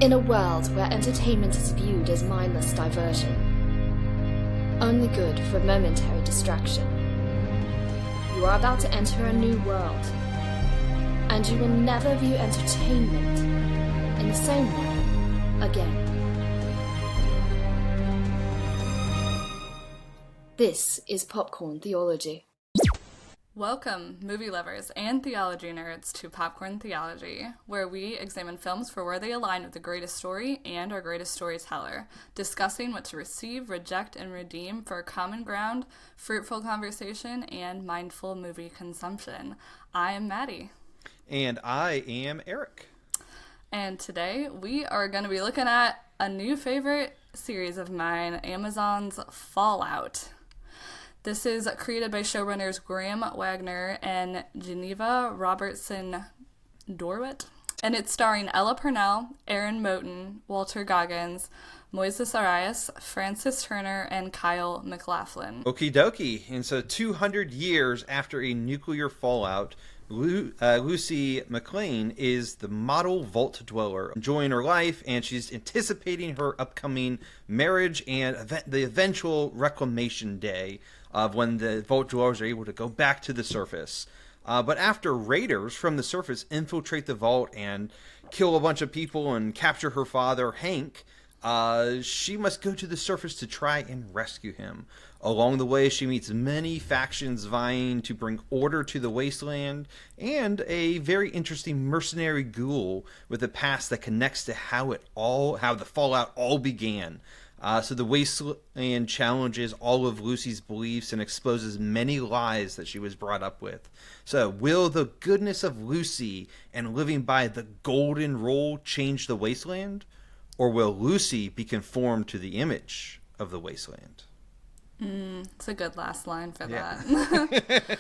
In a world where entertainment is viewed as mindless diversion, only good for momentary distraction, you are about to enter a new world, and you will never view entertainment in the same way again. This is Popcorn Theology. Welcome, movie lovers and theology nerds, to Popcorn Theology, where we examine films for where they align with the greatest story and our greatest storyteller, discussing what to receive, reject, and redeem for common ground, fruitful conversation, and mindful movie consumption. I am Maddie. And I am Eric. And today we are going to be looking at a new favorite series of mine, Amazon's Fallout. This is created by showrunners Graham Wagner and Geneva Robertson Dorwit. And it's starring Ella Purnell, Aaron Moten, Walter Goggins, Moises Arias, Francis Turner, and Kyle MacLachlan. Okie dokie. And so 200 years after a nuclear fallout, Lucy McLean is the model vault dweller, enjoying her life, and she's anticipating her upcoming marriage and the eventual reclamation day of when the vault dwellers are able to go back to the surface. But after raiders from the surface infiltrate the vault and kill a bunch of people and capture her father, Hank, she must go to the surface to try and rescue him. Along the way, she meets many factions vying to bring order to the wasteland, and a very interesting mercenary ghoul with a past that connects to how the fallout all began. So the wasteland challenges all of Lucy's beliefs and exposes many lies that she was brought up with. So will the goodness of Lucy and living by the golden rule change the wasteland? Or will Lucy be conformed to the image of the wasteland? It's a good last line for that.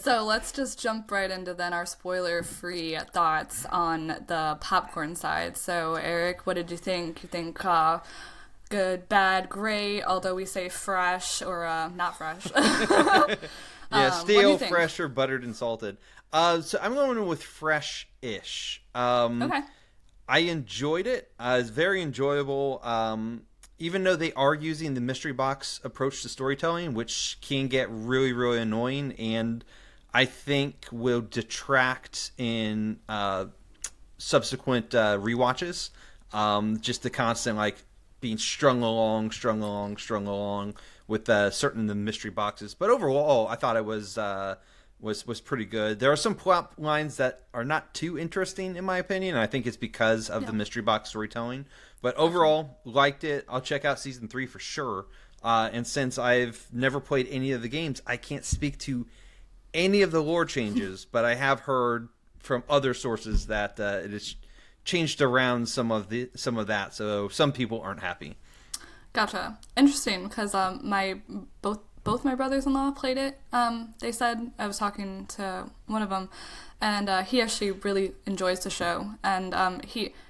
So let's just jump right into then our spoiler-free thoughts on the popcorn side. So Eric, what did you think? You think good, bad, great, although we say fresh or not fresh? Yeah, stale, fresh, or buttered and salted. So I'm going with fresh-ish. Okay. I enjoyed it. It's very enjoyable. Even though they are using the mystery box approach to storytelling, which can get really, really annoying, and I think will detract in subsequent rewatches. Just the constant being strung along with certain the mystery boxes. But overall, I thought it was pretty good. There are some plot lines that are not too interesting, in my opinion. I think it's because of the mystery box storytelling. But overall, liked it. I'll check out season 3 for sure. And since I've never played any of the games, I can't speak to any of the lore changes. But I have heard from other sources that it has changed around some of that. So some people aren't happy. Gotcha. Interesting, because both my brothers-in-law played it. They said, I was talking to one of them, and he actually really enjoys the show. And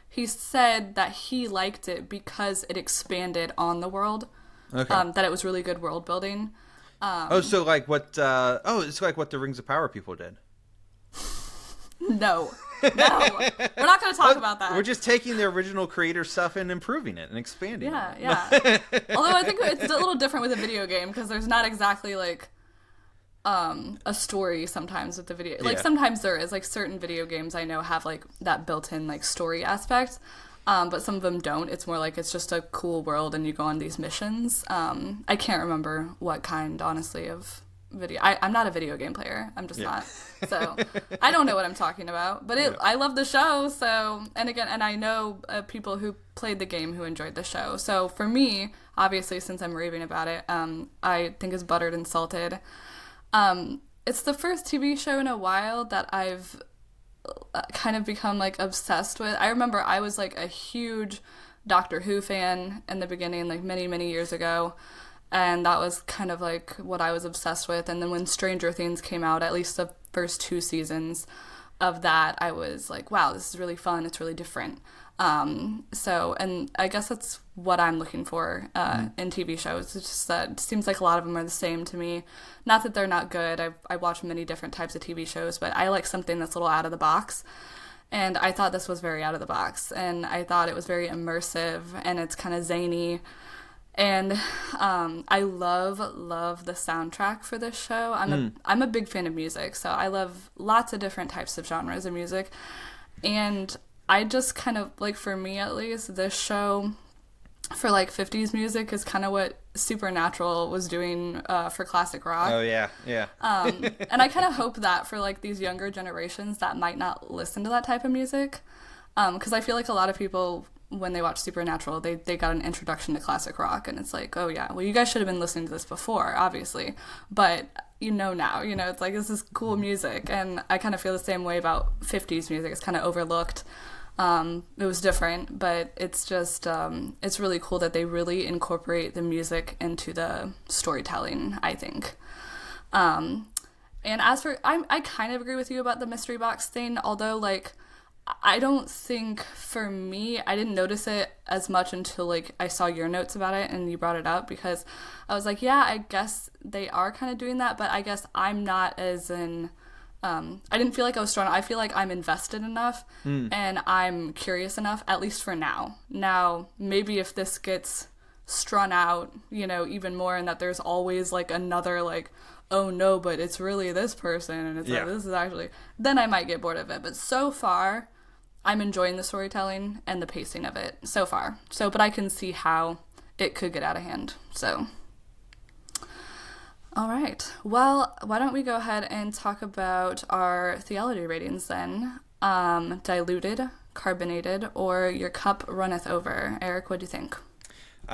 he said that he liked it because it expanded on the world. Okay. That it was really good world building. It's like what the Rings of Power people did. No, we're not going to talk about that. We're just taking the original creator stuff and improving it and expanding it. Yeah. Although I think it's a little different with a video game, because there's not exactly a story sometimes with the video. Sometimes there is, certain video games I know have that built-in story aspect, but some of them don't. It's more it's just a cool world and you go on these missions. I can't remember what kind, honestly, of video. I'm not a video game player. I'm just not. So I don't know what I'm talking about, but I love the show. So, and I know people who played the game who enjoyed the show. So for me, obviously, since I'm raving about it, I think it's buttered and salted. It's the first TV show in a while that I've kind of become obsessed with. I remember I was a huge Doctor Who fan in the beginning, many, many years ago. And that was kind of what I was obsessed with. And then when Stranger Things came out, at least the first 2 seasons of that, I was wow, this is really fun. It's really different. And I guess that's what I'm looking for in TV shows. It's just that it seems like a lot of them are the same to me. Not that they're not good. I watch many different types of TV shows, but I like something that's a little out of the box. And I thought this was very out of the box, and I thought it was very immersive, and it's kind of zany. And I love the soundtrack for this show. I'm a big fan of music, so I love lots of different types of genres of music. And I just kind of, like, for me at least, this show for, like, 50s music is kind of what Supernatural was doing for classic rock. Oh, yeah. And I kind of hope that for, like, these younger generations that might not listen to that type of music, because I feel like a lot of people, when they watch Supernatural, they got an introduction to classic rock, and it's like, oh yeah, well, you guys should have been listening to this before, obviously, but you know now, you know, it's like, this is cool music. And I kind of feel the same way about 50s music. It's kind of overlooked. It was different, but it's just, it's really cool that they really incorporate the music into the storytelling, I think. And as for, I kind of agree with you about the mystery box thing, although, like, I don't think, for me, I didn't notice it as much until, like, I saw your notes about it and you brought it up, because I was like, yeah, I guess they are kind of doing that, but I guess I'm not as in, I didn't feel like I was strong. I feel like I'm invested enough and I'm curious enough, at least for now. Now, maybe if this gets strung out, you know, even more, and that there's always, like, another, like, oh no, but it's really this person, and it's like, this is actually, then I might get bored of it. But so far, I'm enjoying the storytelling and the pacing of it so far. So, but I can see how it could get out of hand. So, all right. Well, why don't we go ahead and talk about our theology ratings then? Diluted, carbonated, or your cup runneth over. Eric, what do you think?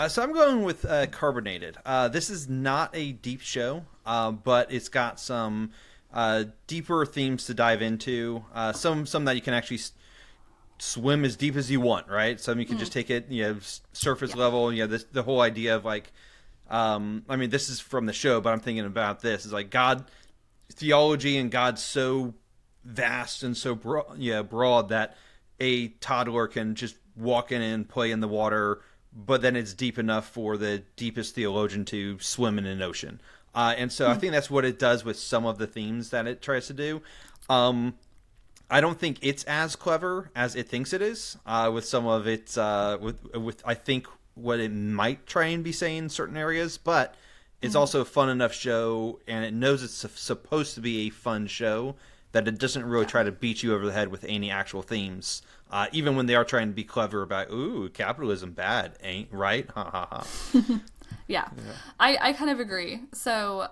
So I'm going with carbonated. This is not a deep show, but it's got some deeper themes to dive into. Some that you can actually swim as deep as you want, right? Some you can just take it, you know, surface level. You know, the whole idea of, like, I mean, this is from the show, but I'm thinking about this is like God, theology, and God's so vast and so broad that a toddler can just walk in and play in the water, but then it's deep enough for the deepest theologian to swim in an ocean. And so I think that's what it does with some of the themes that it tries to do. I don't think it's as clever as it thinks it is with some of its, with I think what it might try and be saying in certain areas, but it's also a fun enough show, and it knows it's supposed to be a fun show, that it doesn't really try to beat you over the head with any actual themes. Even when they are trying to be clever about, ooh, capitalism bad, ain't right? Ha ha ha. Yeah. I kind of agree. So,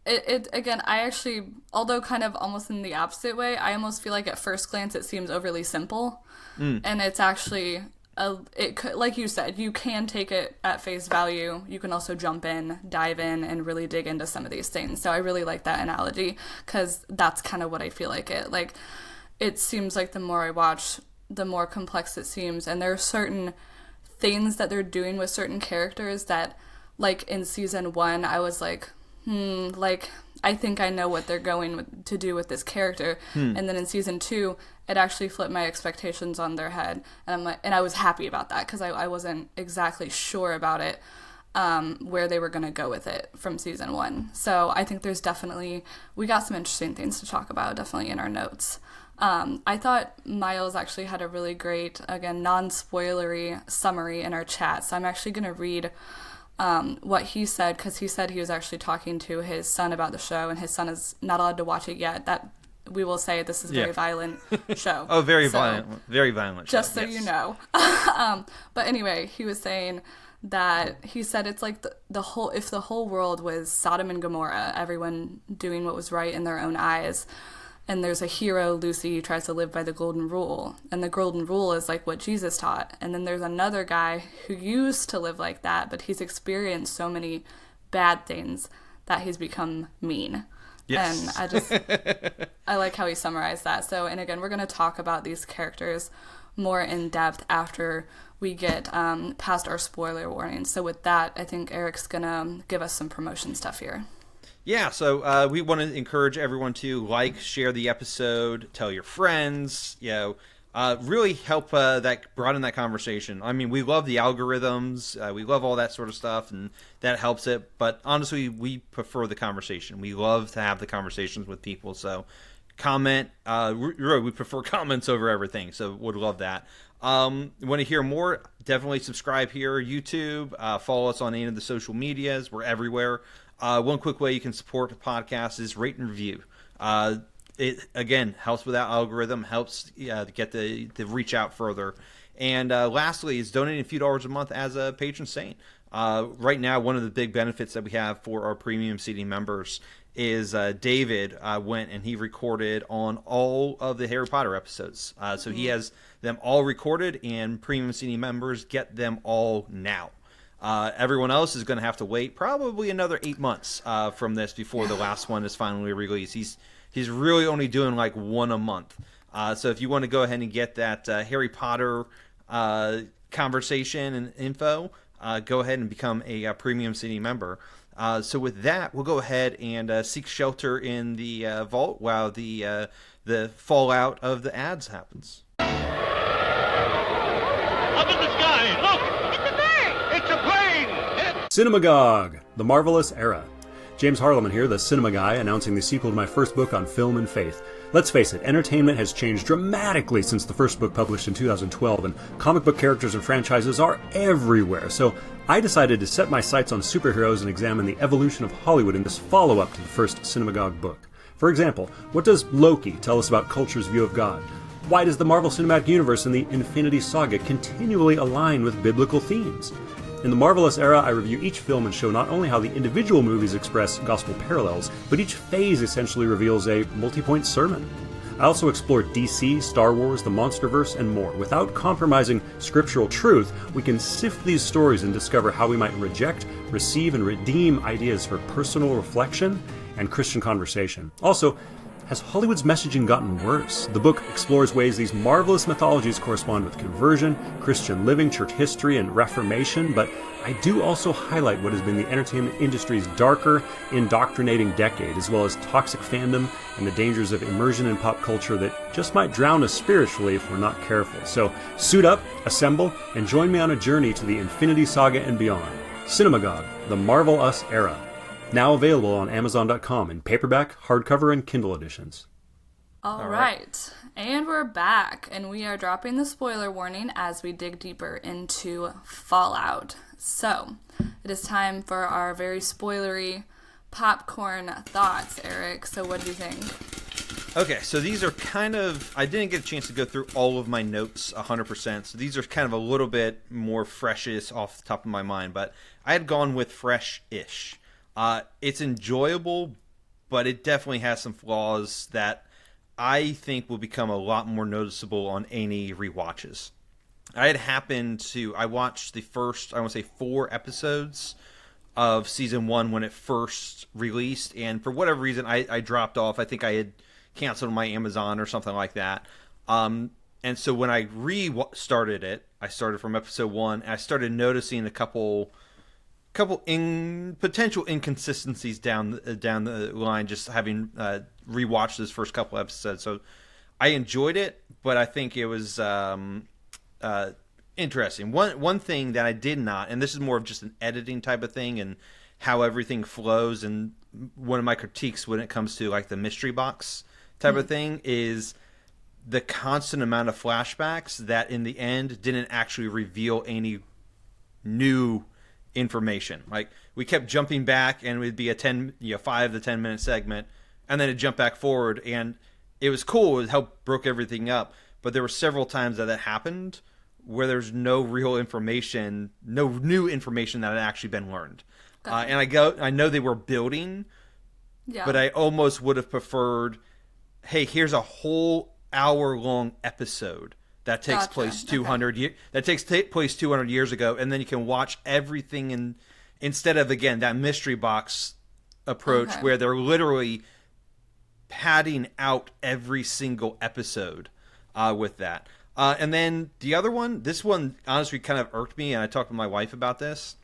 it again, I actually, although kind of almost in the opposite way, I almost feel like at first glance it seems overly simple. And it's actually, it could, like you said, you can take it at face value. You can also jump in, dive in, and really dig into some of these things. So I really like that analogy, because that's kind of what I feel like it. Like, it seems like the more I watch, the more complex it seems. And there are certain things that they're doing with certain characters that, like, in season 1, I was like, like, I think I know what they're going to do with this character. And then in season 2, it actually flipped my expectations on their head. And I'm like, and I was happy about that, because I wasn't exactly sure about it, where they were going to go with it from season 1. So I think there's definitely, we got some interesting things to talk about, definitely in our notes. I thought Miles actually had a really great, again, non-spoilery summary in our chat. So I'm actually going to read what he said, because he said he was actually talking to his son about the show, and his son is not allowed to watch it yet. That, we will say, this is a very violent show. Oh, very violent show. Just so you know. But anyway, he was saying that, he said it's like the whole, if the whole world was Sodom and Gomorrah, everyone doing what was right in their own eyes, and there's a hero, Lucy, who tries to live by the golden rule. And the golden rule is like what Jesus taught. And then there's another guy who used to live like that, but he's experienced so many bad things that he's become mean. Yes. And I like how he summarized that. So, and again, we're going to talk about these characters more in depth after we get past our spoiler warnings. So with that, I think Eric's going to give us some promotion stuff here. Yeah, so we want to encourage everyone to like, share the episode, tell your friends, you know, really help that broaden that conversation. I mean, we love the algorithms, we love all that sort of stuff, and that helps it. But honestly, we prefer the conversation. We love to have the conversations with people. So comment. Really, we prefer comments over everything, so would love that. Want to hear more? Definitely subscribe here, YouTube. Follow us on any of the social medias. We're everywhere. One quick way you can support the podcast is rate and review. It, again, helps with that algorithm, helps to get the reach out further. And lastly is donating a few dollars a month as a patron saint. Right now, one of the big benefits that we have for our premium seating members is David went and he recorded on all of the Harry Potter episodes. So he has them all recorded, and premium seating members get them all now. Everyone else is going to have to wait probably another 8 months from this before the last one is finally released. He's really only doing like one a month. So if you want to go ahead and get that Harry Potter conversation and info, go ahead and become a premium city member. So with that, we'll go ahead and seek shelter in the vault while the fallout of the ads happens. Up in the sky, look! It's a bird! It's a plane! Cinemagog, The Marvelous Era. James Harleman here, the cinema guy, announcing the sequel to my first book on film and faith. Let's face it, entertainment has changed dramatically since the first book published in 2012, and comic book characters and franchises are everywhere. So I decided to set my sights on superheroes and examine the evolution of Hollywood in this follow-up to the first Cinemagog book. For example, what does Loki tell us about culture's view of God? Why does the Marvel Cinematic Universe and the Infinity Saga continually align with biblical themes? In the Marvelous Era, I review each film and show not only how the individual movies express gospel parallels, but each phase essentially reveals a multi-point sermon. I also explore DC, Star Wars, the Monsterverse, and more. Without compromising scriptural truth, we can sift these stories and discover how we might reject, receive, and redeem ideas for personal reflection and Christian conversation. Also, has Hollywood's messaging gotten worse? The book explores ways these marvelous mythologies correspond with conversion, Christian living, church history, and Reformation, but I do also highlight what has been the entertainment industry's darker, indoctrinating decade, as well as toxic fandom and the dangers of immersion in pop culture that just might drown us spiritually if we're not careful. So suit up, assemble, and join me on a journey to the Infinity Saga and beyond. Cinemagog, The Marvel Us Era. Now available on Amazon.com in paperback, hardcover, and Kindle editions. All right. And we're back, and we are dropping the spoiler warning as we dig deeper into Fallout. So, it is time for our very spoilery popcorn thoughts, Eric. So what do you think? Okay, so these are kind of... I didn't get a chance to go through all of my notes 100%, so these are kind of a little bit more freshish off the top of my mind, but I had gone with fresh-ish. It's enjoyable, but it definitely has some flaws that I think will become a lot more noticeable on any rewatches. I watched the first, I want to say 4 episodes of season 1 when it first released, and for whatever reason, I dropped off. I think I had canceled my Amazon or something like that. And so when I restarted it, I started from episode 1, and I started noticing a couple potential inconsistencies down the line, just having rewatched those first couple episodes. So I enjoyed it, but I think it was interesting. One thing that I did not, and this is more of just an editing type of thing and how everything flows, and one of my critiques when it comes to like the mystery box type of thing is the constant amount of flashbacks that in the end didn't actually reveal any new information. Like, we kept jumping back, and it would be a 5 to 10 minute segment, and then it'd jump back forward, and it was cool. It helped broke everything up, but there were several times that happened where there's no real information, no new information that had actually been learned. And I know they were building, but I almost would have preferred, hey, here's a whole hour-long episode that takes place 200 place 200 years ago, and then you can watch everything instead of, again, that mystery box approach where they're literally padding out every single episode with that. And then the other one, this one honestly kind of irked me, and I talked to my wife about this,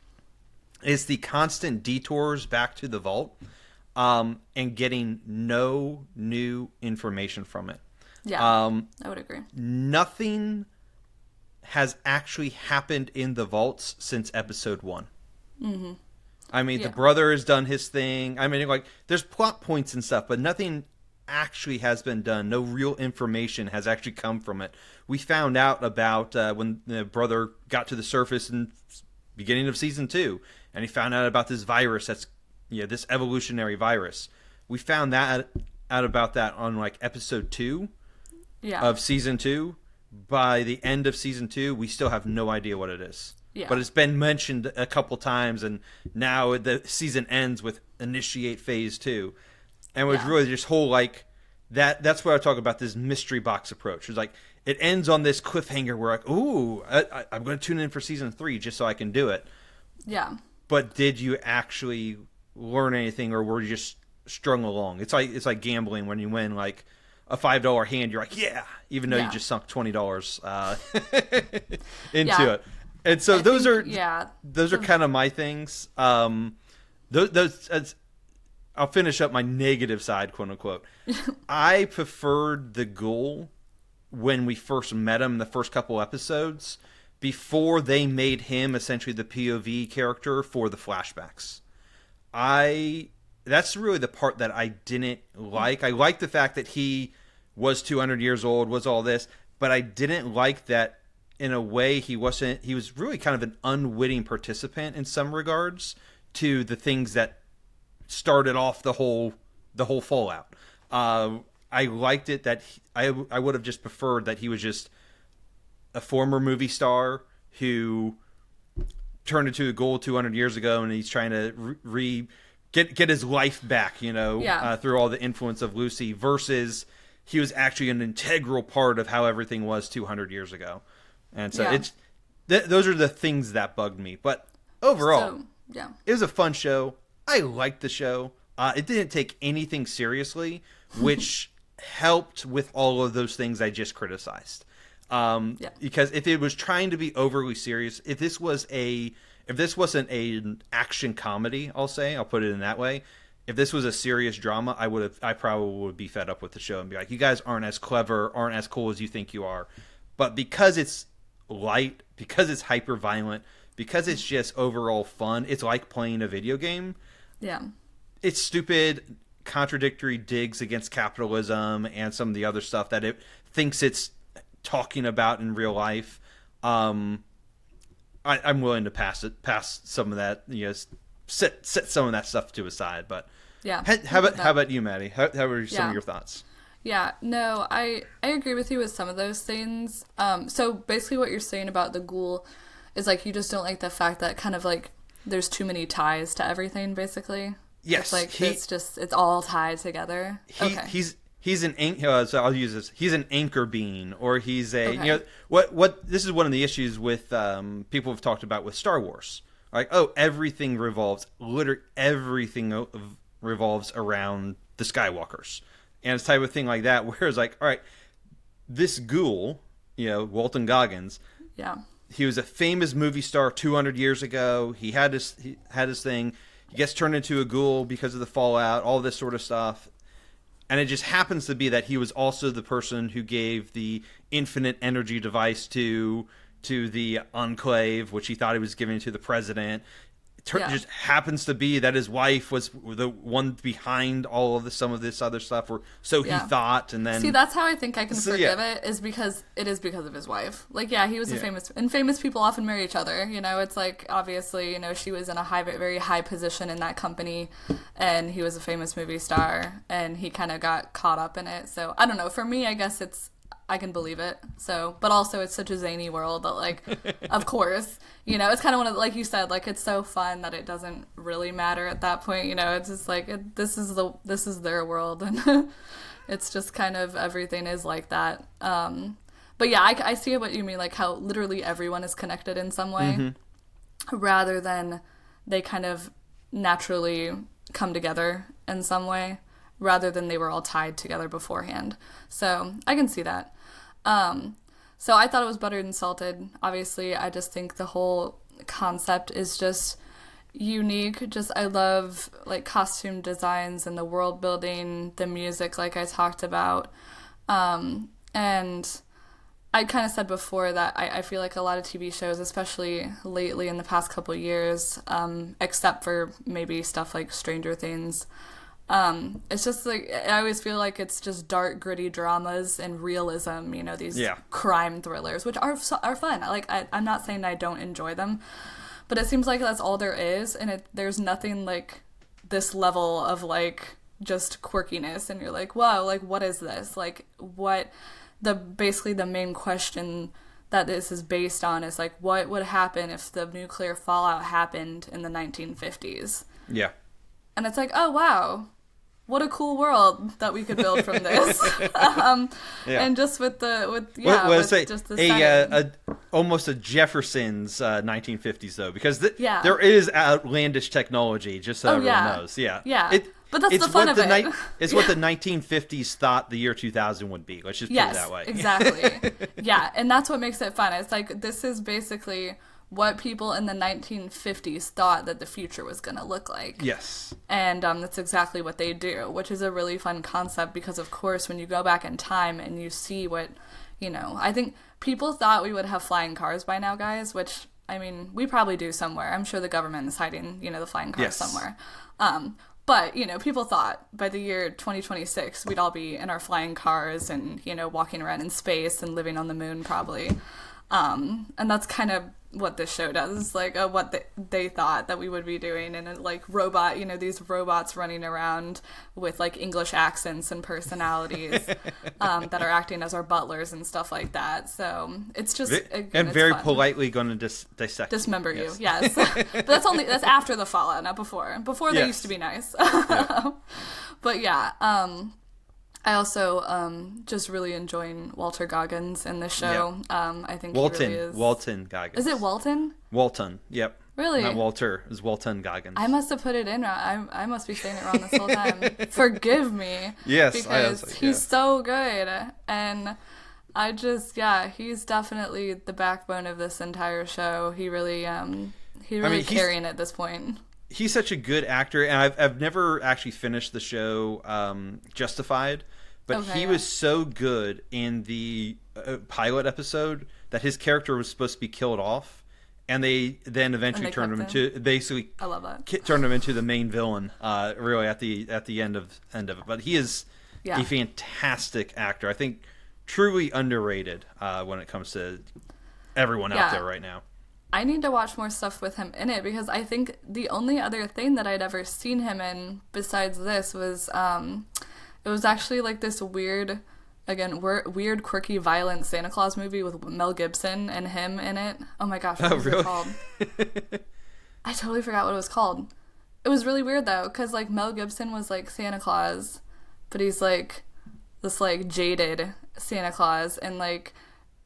is the constant detours back to the vault and getting no new information from it. Yeah, I would agree. Nothing has actually happened in the vaults since episode 1. Mm-hmm. I mean, the brother has done his thing. I mean, like, there's plot points and stuff, but nothing actually has been done. No real information has actually come from it. We found out about when the brother got to the surface in beginning of season 2, and he found out about this virus that's this evolutionary virus. We found that out about that on like episode 2 of season 2. By the end of season 2, we still have no idea what it is. Yeah. But it's been mentioned a couple times, and now the season ends with initiate phase 2. And it was really just whole like that's what I talk about, this mystery box approach. It's like it ends on this cliffhanger where like, ooh, I'm going to tune in for season 3 just so I can do it. Yeah. But did you actually learn anything, or were you just strung along? It's like gambling when you win like a $5 hand. You're like, yeah, even though you just sunk $20 into it. And so those are kind of my things. Those I'll finish up my negative side, quote unquote. I preferred the Ghoul when we first met him in the first couple episodes, before they made him essentially the POV character for the flashbacks. That's really the part that I didn't like. I liked the fact that he was 200 years old, was all this, but I didn't like that in a way he was really kind of an unwitting participant in some regards to the things that started off the whole fallout. I liked it that I would have just preferred that he was just a former movie star who turned into a Ghoul 200 years ago, and he's trying to get his life back, through all the influence of Lucy, versus he was actually an integral part of how everything was 200 years ago. And so those are the things that bugged me. But overall, it was a fun show. I liked the show. It didn't take anything seriously, which helped with all of those things I just criticized. Because if it was trying to be overly serious, if this wasn't an action comedy, I'll put it in that way. If this was a serious drama, I probably would be fed up with the show and be like, you guys aren't as clever, aren't as cool as you think you are. But because it's light, because it's hyper violent, because it's just overall fun, it's like playing a video game. Yeah. It's stupid, contradictory digs against capitalism and some of the other stuff that it thinks it's talking about in real life. I'm willing to pass some of that, set some of that stuff to a side. But how about you, Maddie? How were some of your thoughts? Yeah, no, I agree with you with some of those things. So basically what you're saying about the Ghoul is like you just don't like the fact that kind of like there's too many ties to everything, basically. Yes. It's like it's all tied together. He's an so I'll use this. He's an anchor being, or he's a what this is one of the issues with people have talked about with Star Wars. Like, everything revolves around the Skywalkers. And it's type of thing like that, where it's like, all right, this Ghoul, Walton Goggins, he was a famous movie star 200 years ago. He had his thing. He gets turned into a Ghoul because of the fallout, all this sort of stuff. And it just happens to be that he was also the person who gave the infinite energy device to the Enclave, which he thought he was giving to the president. Just happens to be that his wife was the one behind all of some of this other stuff, or so he thought. And then that's how I think I can forgive it, is because of his wife. Like, he was famous people often marry each other. It's like, obviously, she was in a very high position in that company, and he was a famous movie star, and he kind of got caught up in it. So I don't know. For me, I guess I can believe it. So, but also it's such a zany world that, like, of course, it's kind of one of, like you said, like, it's so fun that it doesn't really matter at that point. It's just like, this is their world, and it's just kind of everything is like that. But I see what you mean, like how literally everyone is connected in some way, rather than they kind of naturally come together in some way, rather than they were all tied together beforehand. So I can see that. So I thought it was buttered and salted. Obviously, I just think the whole concept is just unique. I love like costume designs and the world building, the music, like I talked about. And I kind of said before that I feel like a lot of TV shows, especially lately in the past couple of years, except for maybe stuff like Stranger Things, It's just like, I always feel like it's just dark, gritty dramas and realism, you know, these crime thrillers, which are fun. I'm not saying I don't enjoy them, but it seems like that's all there is, and there's nothing like this level of like just quirkiness, and you're like, wow, like what is this? Like basically the main question that this is based on is like, what would happen if the nuclear fallout happened in the 1950s? Yeah. And it's like, oh wow, what a cool world that we could build from this. And just with just the almost a Jefferson's 1950s though, because there is outlandish technology, just so everyone knows. Yeah. But that's the fun of it. It's what the 1950s thought the year 2000 would be. Let's just put it that way. Exactly. Yeah, and that's what makes it fun. It's like, this is basically what people in the 1950s thought that the future was going to look like. Yes. And that's exactly what they do, which is a really fun concept because, of course, when you go back in time and you see what, you know, I think people thought we would have flying cars by now, guys, which, I mean, we probably do somewhere. I'm sure the government is hiding, you know, the flying cars somewhere. But, you know, people thought by the year 2026, we'd all be in our flying cars and, you know, walking around in space and living on the moon, probably. And that's kind of what this show does, like what they thought that we would be doing, and like robot, you know, these robots running around with like English accents and personalities that are acting as our butlers and stuff like that. So it's just and very fun. Politely going to dismember you. Yes, but that's after the fallout, not before. Before they used to be nice. But yeah. I also just really enjoying Walter Goggins in this show. I think he really is... Walton Goggins. Is it Walton? Walton, yep. Really? Not Walter. It's Walton Goggins. I must have put it in wrong. I must be saying it wrong this whole time. Forgive me. Yes, because he's so good. And I just, he's definitely the backbone of this entire show. He really carrying it at this point. He's such a good actor, and I've never actually finished the show Justified, but he was so good in the pilot episode that his character was supposed to be killed off, and they then eventually turned him into I love that. Turned him into the main villain. Really at the end of it, but he is a fantastic actor. I think truly underrated when it comes to everyone out there right now. I need to watch more stuff with him in it, because I think the only other thing that I'd ever seen him in besides this was it was actually like this weird, quirky, violent Santa Claus movie with Mel Gibson and him in it. Oh my gosh, what was it called? I totally forgot what it was called. It was really weird though, because like Mel Gibson was like Santa Claus, but he's like this like jaded Santa Claus, and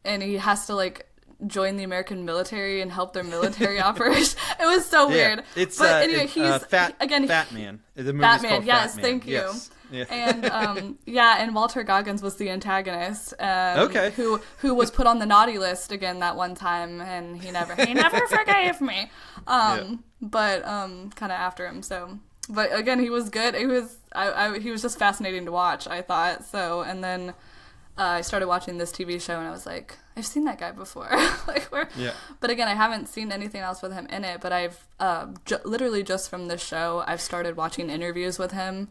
he has to like join the American military and help their military operation. It was so weird. It's but anyway, he's Fat Man. The movie's Batman, called yes, Fat Man. thank you. Yes. Yeah. And and Walter Goggins was the antagonist. Who was put on the naughty list again that one time, and he never forgave me. But kind of after him. So, but again, he was good. He was just fascinating to watch, I thought. So, and then I started watching this TV show, and I was like, I've seen that guy before. But again, I haven't seen anything else with him in it. But I've literally just from this show, I've started watching interviews with him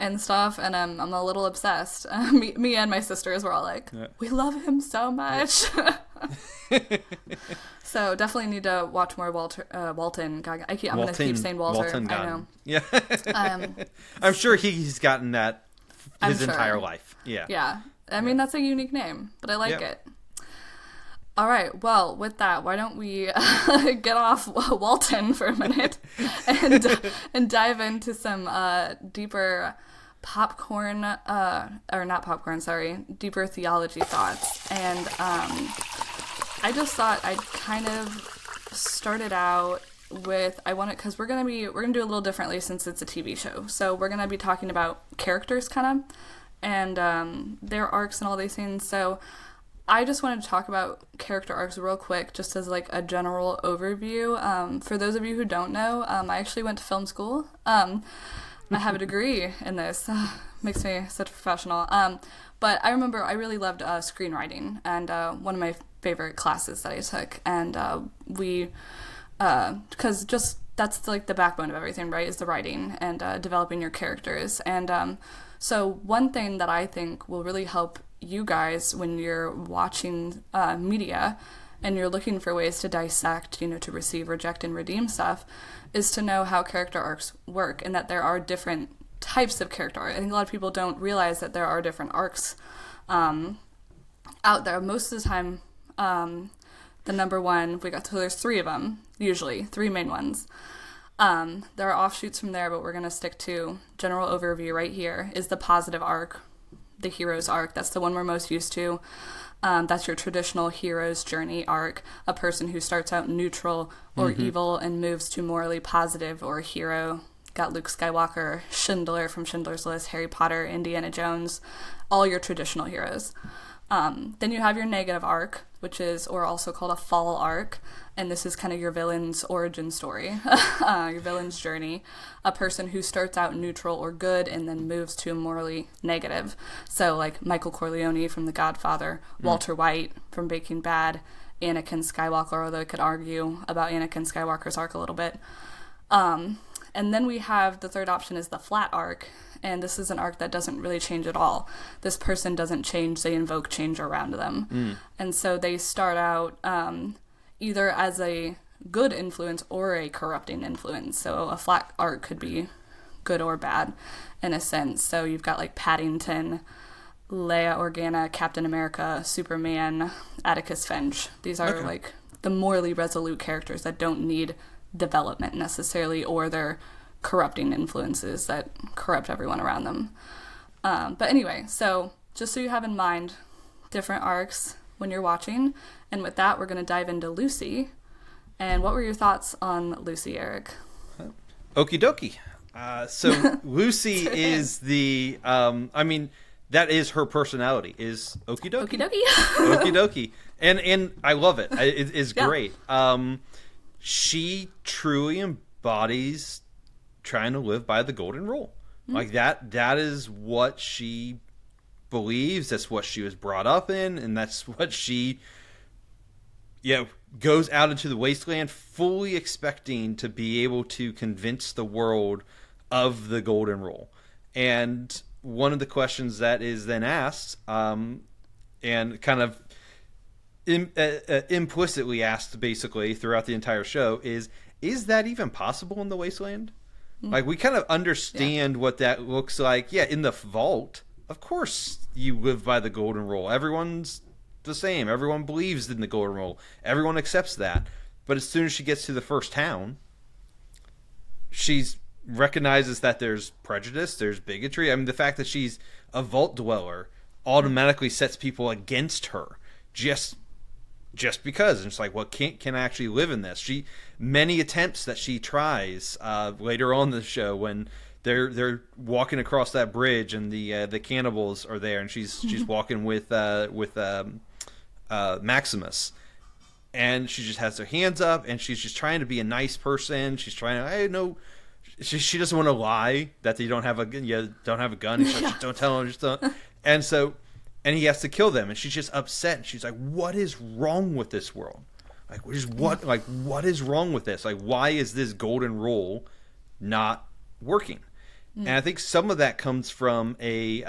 and stuff, and I'm a little obsessed. Me and my sisters were all like, we love him so much. So definitely need to watch more Walton Goggins. I'm going to keep saying Walter. Walton I know. Yeah. I'm sure he's gotten that his entire life. Yeah. Yeah. I mean, that's a unique name, but I like it. All right. Well, with that, why don't we get off Walton for a minute and dive into some deeper deeper theology thoughts. And I just thought I'd kind of start it out with because we're gonna do a little differently since it's a TV show. So we're gonna be talking about characters, kind of, and their arcs and all these things. So I just wanted to talk about character arcs real quick, just as like a general overview. For those of you who don't know, I actually went to film school. I have a degree in this. Makes me such a professional. But I remember I really loved screenwriting, and one of my favorite classes that I took. And because just that's like the backbone of everything, right? Is the writing and developing your characters. And so one thing that I think will really help you guys when you're watching media and you're looking for ways to dissect, to receive, reject, and redeem stuff, is to know how character arcs work, and that there are different types of character arc. I think a lot of people don't realize that there are different arcs out there. Most of the time, the number one, so there's 3 of them, usually, 3 main ones. There are offshoots from there, but we're going to stick to general overview right here, is the positive arc, the hero's arc. That's the one we're most used to. That's your traditional hero's journey arc, a person who starts out neutral or evil and moves to morally positive, or a hero. Got Luke Skywalker, Schindler from Schindler's List, Harry Potter, Indiana Jones, all your traditional heroes. Then you have your negative arc, which is, or also called a fall arc, and this is kind of your villain's origin story, your villain's journey, a person who starts out neutral or good and then moves to morally negative. So like Michael Corleone from The Godfather, Walter White from Breaking Bad, Anakin Skywalker, although I could argue about Anakin Skywalker's arc a little bit. And then we have the third option is the flat arc, and this is an arc that doesn't really change at all. This person doesn't change, they invoke change around them. And so they start out either as a good influence or a corrupting influence. So a flat arc could be good or bad in a sense. So you've got like Paddington, Leia Organa, Captain America, Superman, Atticus Finch. These are like the morally resolute characters that don't need development necessarily, or they're corrupting influences that corrupt everyone around them. But anyway, so just so you have in mind different arcs when you're watching, and with that we're going to dive into Lucy. And what were your thoughts on Lucy, Eric? Okie dokie. So Lucy is the that is her personality, is okie dokie. Okie dokie. Okie dokie. And I love it. It is great. She truly embodies trying to live by the golden rule. Like that is what she believes, that's what she was brought up in, and that's what she goes out into the wasteland fully expecting to be able to convince the world of the golden rule. And one of the questions that is then asked, and kind of implicitly asked basically throughout the entire show, is that even possible in the wasteland? Like, we kind of understand what that looks like. Yeah, in the vault, of course you live by the golden rule. Everyone's the same. Everyone believes in the golden rule. Everyone accepts that. But as soon as she gets to the first town, she recognizes that there's prejudice, there's bigotry. I mean, the fact that she's a vault dweller automatically sets people against her just because. And it's like, well, can I actually live in this? Many attempts that she tries later on in the show, when they're walking across that bridge and the cannibals are there, and she's walking with Maximus, and she just has her hands up, and she's just trying to be a nice person. She's trying to, she doesn't want to lie that they don't have a gun. He's like, don't tell them, just don't. And he has to kill them, and she's just upset. And she's like, "What is wrong with this world? Like, what is wrong with this? Like, why is this golden rule not working?" And I think some of that comes from a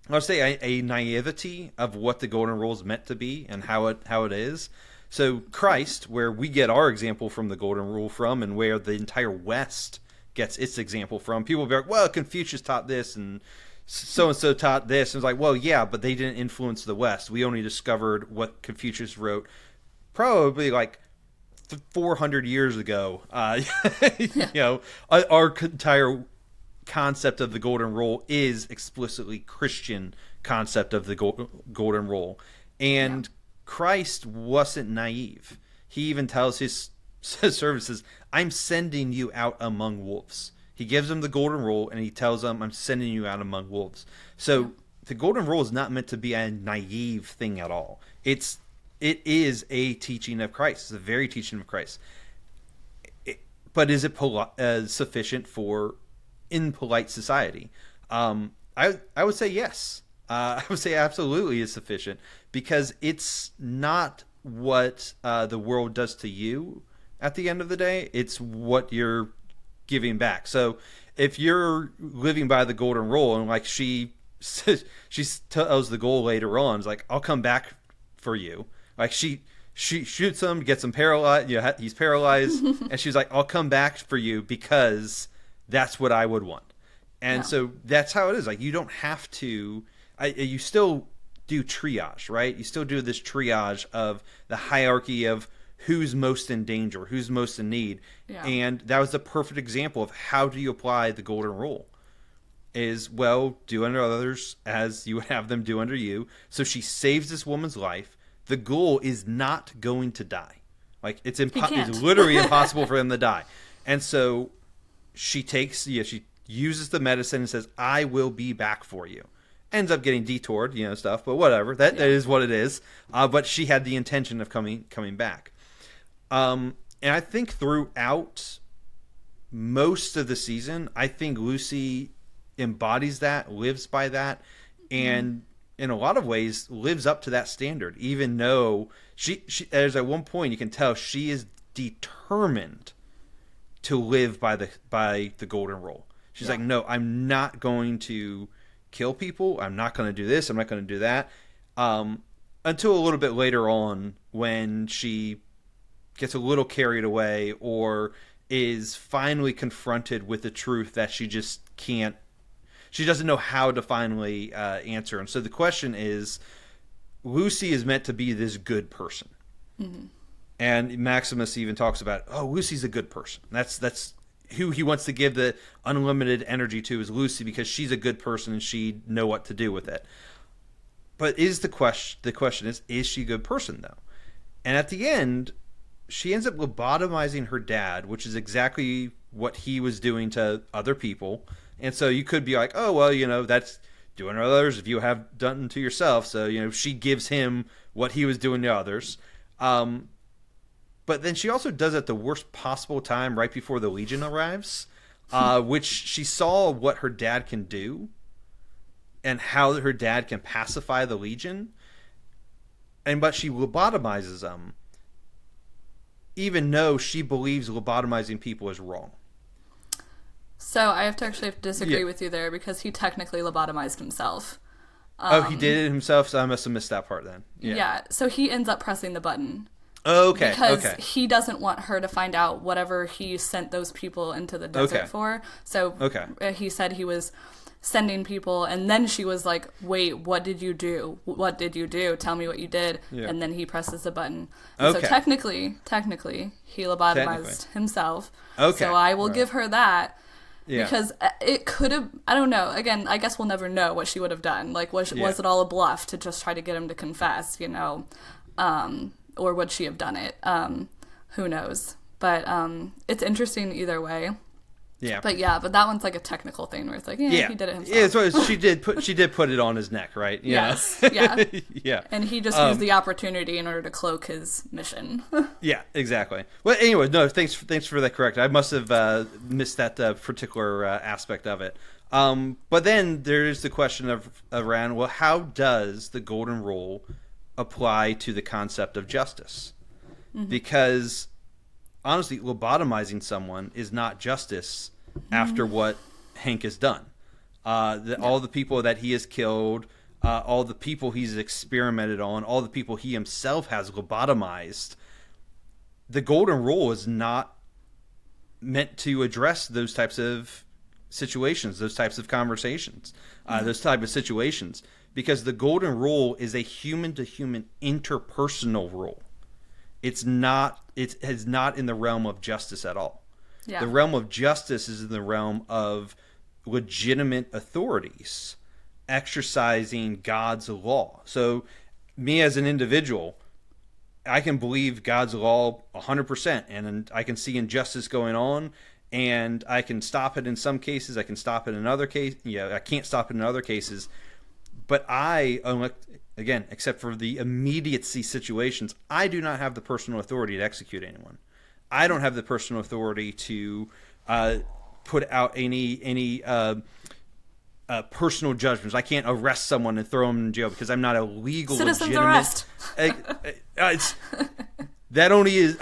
naivety of what the golden rule is meant to be and how it is. So Christ, where we get our example from the golden rule from, and where the entire West gets its example from, people will be like, "Well, Confucius taught this, and so-and-so taught this." And it's like, well, yeah, but they didn't influence the West. We only discovered what Confucius wrote probably like 400 years ago. Our entire concept of the golden rule is explicitly Christian concept of the golden rule. And Christ wasn't naive. He even tells his servants, "I'm sending you out among wolves." He gives them the golden rule, and he tells them, "I'm sending you out among wolves." So the golden rule is not meant to be a naive thing at all. It is a teaching of Christ. It's a very teaching of Christ. But is it sufficient for impolite society? I would say yes. I would say absolutely is sufficient, because it's not what the world does to you at the end of the day. It's what you're giving back. So if you're living by the golden rule, and like she tells the Ghoul later on, it's like, I'll come back for you. Like she shoots him, gets him paralyzed. He's paralyzed, and she's like, I'll come back for you because that's what I would want. And so that's how it is. Like, you don't have to. You still do triage, right? You still do this triage of the hierarchy of who's most in danger, who's most in need. Yeah. And that was the perfect example of how do you apply the golden rule. Is, well, do unto others as you would have them do unto you. So she saves this woman's life. The Ghoul is not going to die. Like, it's literally impossible for them to die. And so she she uses the medicine and says, I will be back for you. Ends up getting detoured, stuff, but whatever. That is what it is. But she had the intention of coming back. And I think throughout most of the season, I think Lucy embodies that, lives by that, and in a lot of ways lives up to that standard, even though she there's at one point you can tell she is determined to live by the golden rule. She's like, no, I'm not going to kill people. I'm not going to do this. I'm not going to do that. Until a little bit later on when she gets a little carried away or is finally confronted with the truth that she just can't. She doesn't know how to finally answer. And so the question is, Lucy is meant to be this good person. Mm-hmm. And Maximus even talks about, Lucy's a good person. That's who he wants to give the unlimited energy to, is Lucy, because she's a good person and she know what to do with it. But the question is she a good person, though? And at the end, she ends up lobotomizing her dad, which is exactly what he was doing to other people. And so you could be like, oh, well, that's doing to others if you have done to yourself. So, she gives him what he was doing to others. But then she also does it at the worst possible time right before the Legion arrives, which she saw what her dad can do and how her dad can pacify the Legion. But she lobotomizes them, even though she believes lobotomizing people is wrong. So I have to disagree with you there, because he technically lobotomized himself. He did it himself, so I must have missed that part then. Yeah, so he ends up pressing the button. Oh, okay. Because he doesn't want her to find out whatever he sent those people into the desert for. So he said he was sending people, and then she was like, wait, what did you do? What did you do? Tell me what you did. Yeah. And then he presses the button. So technically, he lobotomized himself. Okay. So I will give her that. Yeah. Because it could have, I don't know. Again, I guess we'll never know what she would have done. Like, was it all a bluff to just try to get him to confess, or would she have done it? Who knows? But it's interesting either way. Yeah. But that one's like a technical thing where it's like, he did it himself. Yeah, so she did put it on his neck, right? Yes. Yeah. Yeah. And he just used the opportunity in order to cloak his mission. Yeah, exactly. Well, anyway, no, thanks for that correction. I must have missed that particular aspect of it. But then there's the question around, well, how does the golden rule apply to the concept of justice? Mm-hmm. Because honestly, lobotomizing someone is not justice after what Hank has done. All the people that he has killed, all the people he's experimented on, all the people he himself has lobotomized. The golden rule is not meant to address those types of situations, those types of conversations, those type of situations. Because the golden rule is a human-to-human interpersonal rule. It is not in the realm of justice at all. Yeah. The realm of justice is in the realm of legitimate authorities exercising God's law. So me as an individual, I can believe God's law 100%, and I can see injustice going on, and I can stop it in some cases. I can stop it in other cases. I can't stop it in other cases. But again, except for the immediacy situations, I do not have the personal authority to execute anyone. I don't have the personal authority to put out any personal judgments. I can't arrest someone and throw them in jail because I'm not a legal citizens legitimate arrest. that only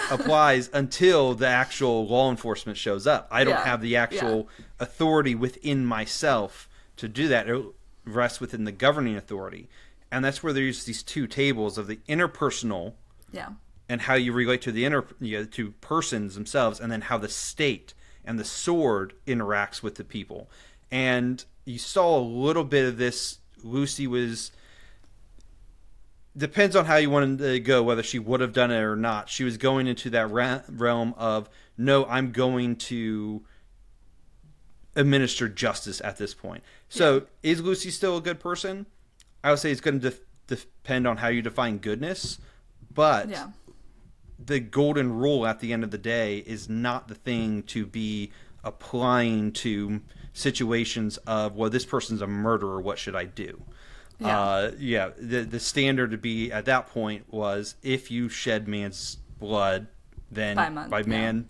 applies until the actual law enforcement shows up. I don't have the actual authority within myself to do that. It rests within the governing authority. And that's where there's these two tables of the interpersonal and how you relate to the to persons themselves, and then how the state and the sword interacts with the people. And you saw a little bit of this. Lucy was... Depends on how you wanted to go, whether she would have done it or not. She was going into that realm of, no, I'm going to administer justice at this point. So is Lucy still a good person? I would say it's going to depend on how you define goodness. But the golden rule at the end of the day is not the thing to be applying to situations of, well, this person's a murderer, what should I do? The standard to be at that point was, if you shed man's blood, then by man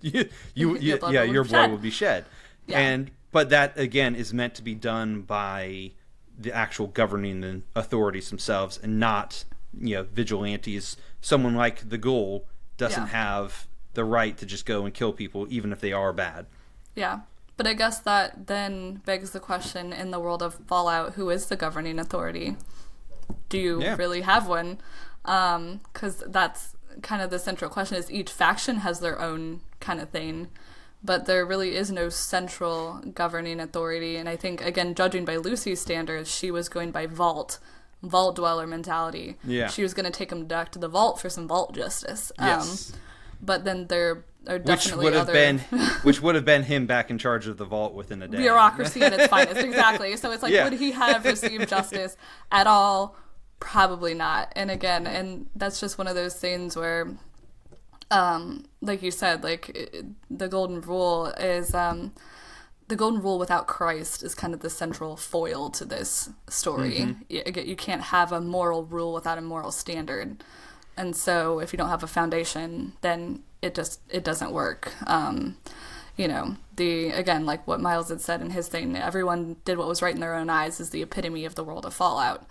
your blood will be shed. But that again is meant to be done by the actual governing authorities themselves, and not vigilantes. Someone like the Ghoul doesn't have the right to just go and kill people, even if they are bad. But I guess that then begs the question, in the world of Fallout, who is the governing authority? Do you really have one? Because that's kind of the central question, is each faction has their own kind of thing, but there really is no central governing authority. And I think, again, judging by Lucy's standards, she was going by vault dweller mentality. She was going to take him back to the vault for some vault justice. But then there are definitely which would have been him back in charge of the vault within a day. Bureaucracy at its finest, exactly. So it's like, would he have received justice at all? Probably not. And again, and that's just one of those things where, like you said, the golden rule is, the golden rule without Christ is kind of the central foil to this story. You can't have a moral rule without a moral standard. And so if you don't have a foundation, then it doesn't work. Again, like what Miles had said in his thing, everyone did what was right in their own eyes is the epitome of the world of Fallout.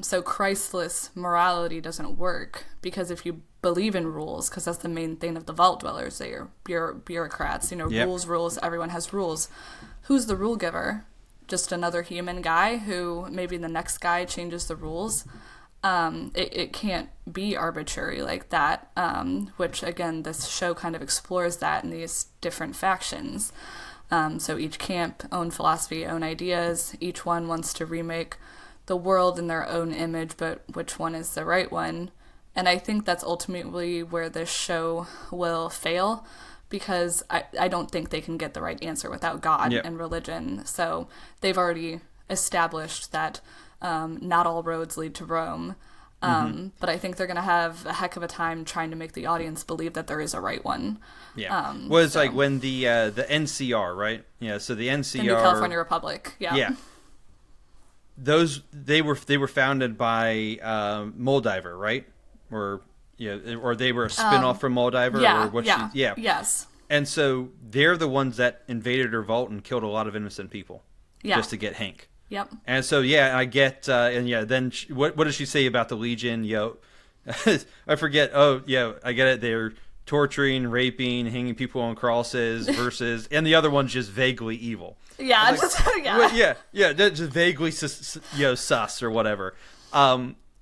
So Christless morality doesn't work, because if you believe in rules, because that's the main thing of the vault dwellers, they are bureaucrats, rules, everyone has rules. Who's the rule giver? Just another human guy who maybe the next guy changes the rules. It can't be arbitrary like that, which, again, this show kind of explores that in these different factions. So each camp, own philosophy, own ideas. Each one wants to remake the world in their own image, but which one is the right one? And I think that's ultimately where this show will fail, because I don't think they can get the right answer without God and religion. So they've already established that not all roads lead to Rome. But I think they're going to have a heck of a time trying to make the audience believe that there is a right one. It's like when the NCR, right? So the NCR, the New California Republic. They were founded by Moldiver, right? Or they were a spinoff from Moldiver. Yes. And so they're the ones that invaded her vault and killed a lot of innocent people just to get Hank. And so I get then what does she say about the Legion? I forget. I get it. They're torturing, raping, hanging people on crosses versus, and the other one's just vaguely evil. Just vaguely sus or whatever.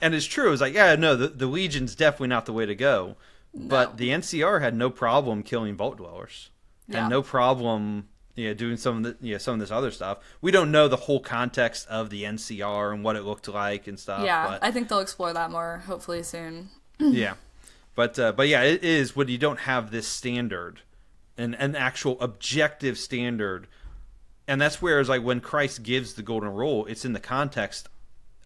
And it's true. It's like, the Legion's definitely not the way to go. But the NCR had no problem killing vault dwellers, and no problem doing some of this other stuff. We don't know the whole context of the NCR and what it looked like and stuff. But I think they'll explore that more hopefully soon. But it is when you don't have this standard, an actual objective standard, and that's where it's like when Christ gives the golden rule, it's in the context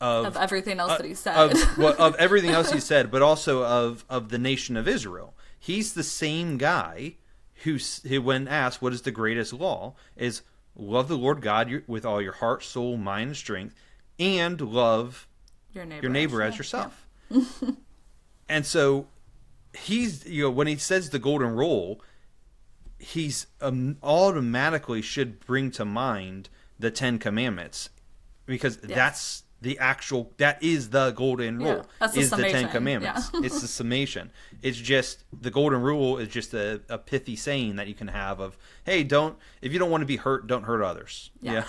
of everything else that he said, of everything else he said, but also of the nation of Israel. He's the same guy who, when asked what is the greatest law, is love the Lord God with all your heart, soul, mind, and strength, and love your neighbor as yourself. And so he's, when he says the golden rule, he's automatically should bring to mind the 10 Commandments, because that's that is the golden rule. That's the is the Ten summation. Commandments. Yeah. It's the summation. It's just the golden rule is just a pithy saying that you can have of, hey, if you don't want to be hurt, don't hurt others. Yeah.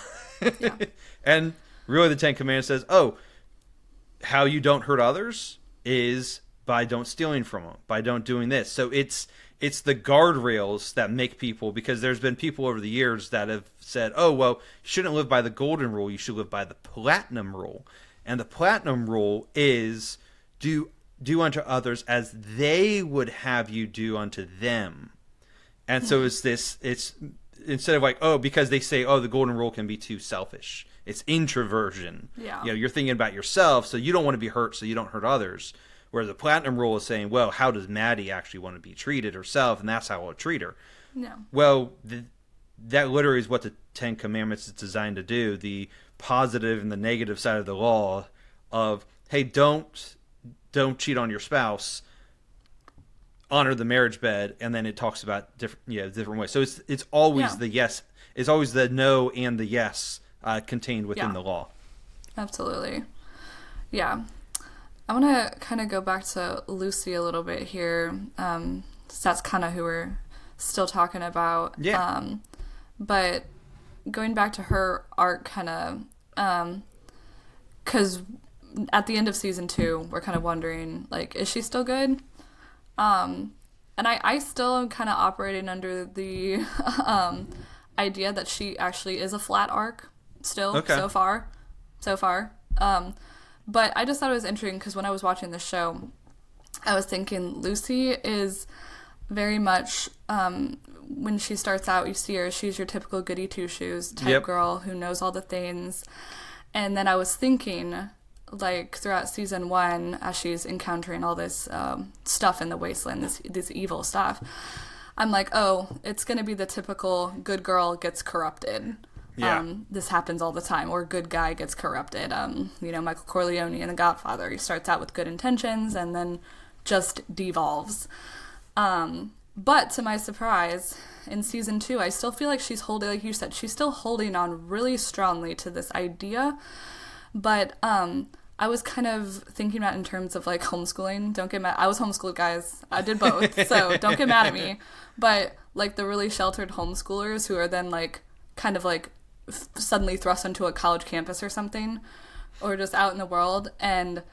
And really the Ten Commandments says, how you don't hurt others is by don't stealing from them, by don't doing this. So it's the guardrails that make people, because there's been people over the years that have said, you shouldn't live by the golden rule, you should live by the platinum rule. And the platinum rule is do unto others as they would have you do unto them. And so it's instead of like, because they say, the golden rule can be too selfish. It's introversion. Yeah. You're thinking about yourself, so you don't want to be hurt, so you don't hurt others. Where the platinum rule is saying, well, how does Maddie actually want to be treated herself, and that's how I'll treat her. Yeah. Well, that literally is what the Ten Commandments is designed to do. The positive and the negative side of the law of, hey, don't cheat on your spouse, honor the marriage bed, and then it talks about different ways. So it's always the yes, it's always the no and the yes contained within the law. Absolutely. Yeah. I want to kind of go back to Lucy a little bit here. So that's kind of who we're still talking about. Yeah. But going back to her arc kind of, because at the end of season 2, we're kind of wondering, like, is she still good? And I still am kind of operating under the idea that she actually is a flat arc still so far. But I just thought it was interesting because when I was watching the show, I was thinking Lucy is very much, when she starts out, you see her, she's your typical goody two-shoes type girl who knows all the things. And then I was thinking, like, throughout season 1, as she's encountering all this stuff in the wasteland, this evil stuff, I'm like, it's going to be the typical good girl gets corrupted. Yeah. This happens all the time, or good guy gets corrupted. Michael Corleone in The Godfather, he starts out with good intentions and then just devolves. But to my surprise, in season 2, I still feel like she's holding, like you said, she's still holding on really strongly to this idea. But I was kind of thinking about it in terms of like homeschooling. Don't get mad. I was homeschooled, guys. I did both, so don't get mad at me. But like the really sheltered homeschoolers who are then like kind of like suddenly thrust onto a college campus or something, or just out in the world, and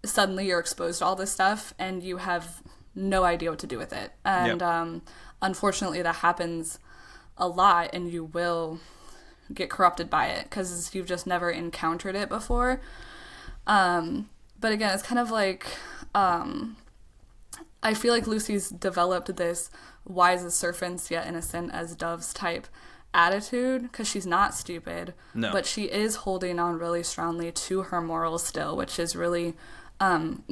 suddenly you're exposed to all this stuff and you have no idea what to do with it. And unfortunately that happens a lot, and you will get corrupted by it because you've just never encountered it before. But again, it's kind of like I feel like Lucy's developed this wise as serpents yet innocent as doves type attitude, because she's not stupid, but she is holding on really strongly to her morals still, which is really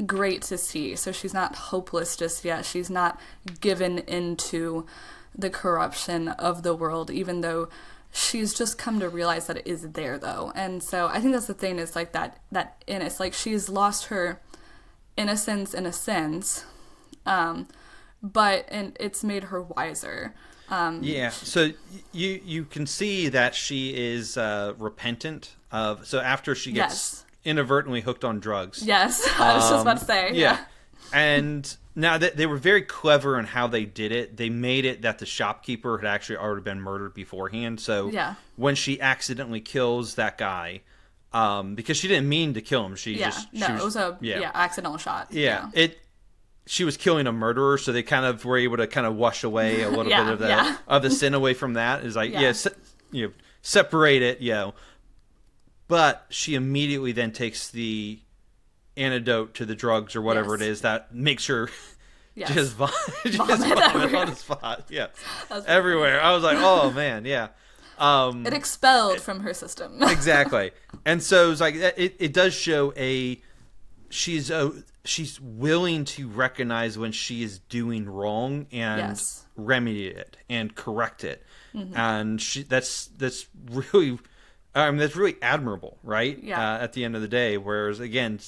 great to see. So she's not hopeless just yet. She's not given into the corruption of the world, even though she's just come to realize that it is there, though. And so I think that's the thing, is like that innocence, like she's lost her innocence in a sense, but it's made her wiser. So you can see that she is repentant of. So after she gets inadvertently hooked on drugs. Yes, I was just about to say. Yeah. And now they were very clever in how they did it. They made it that the shopkeeper had actually already been murdered beforehand. So when she accidentally kills that guy, because she didn't mean to kill him, it was a accidental shot. She was killing a murderer, so they kind of were able to kind of wash away a little bit of the sin away from that. It's like, separate it, But she immediately then takes the antidote to the drugs or whatever it is that makes her just vomit on the spot. Yeah, everywhere. I was like, oh man, it expelled from her system. Exactly. And so it's like it does show she's willing to recognize when she is doing wrong and remedy it and correct it. Mm-hmm. And that's really that's really admirable, right? At the end of the day, whereas again,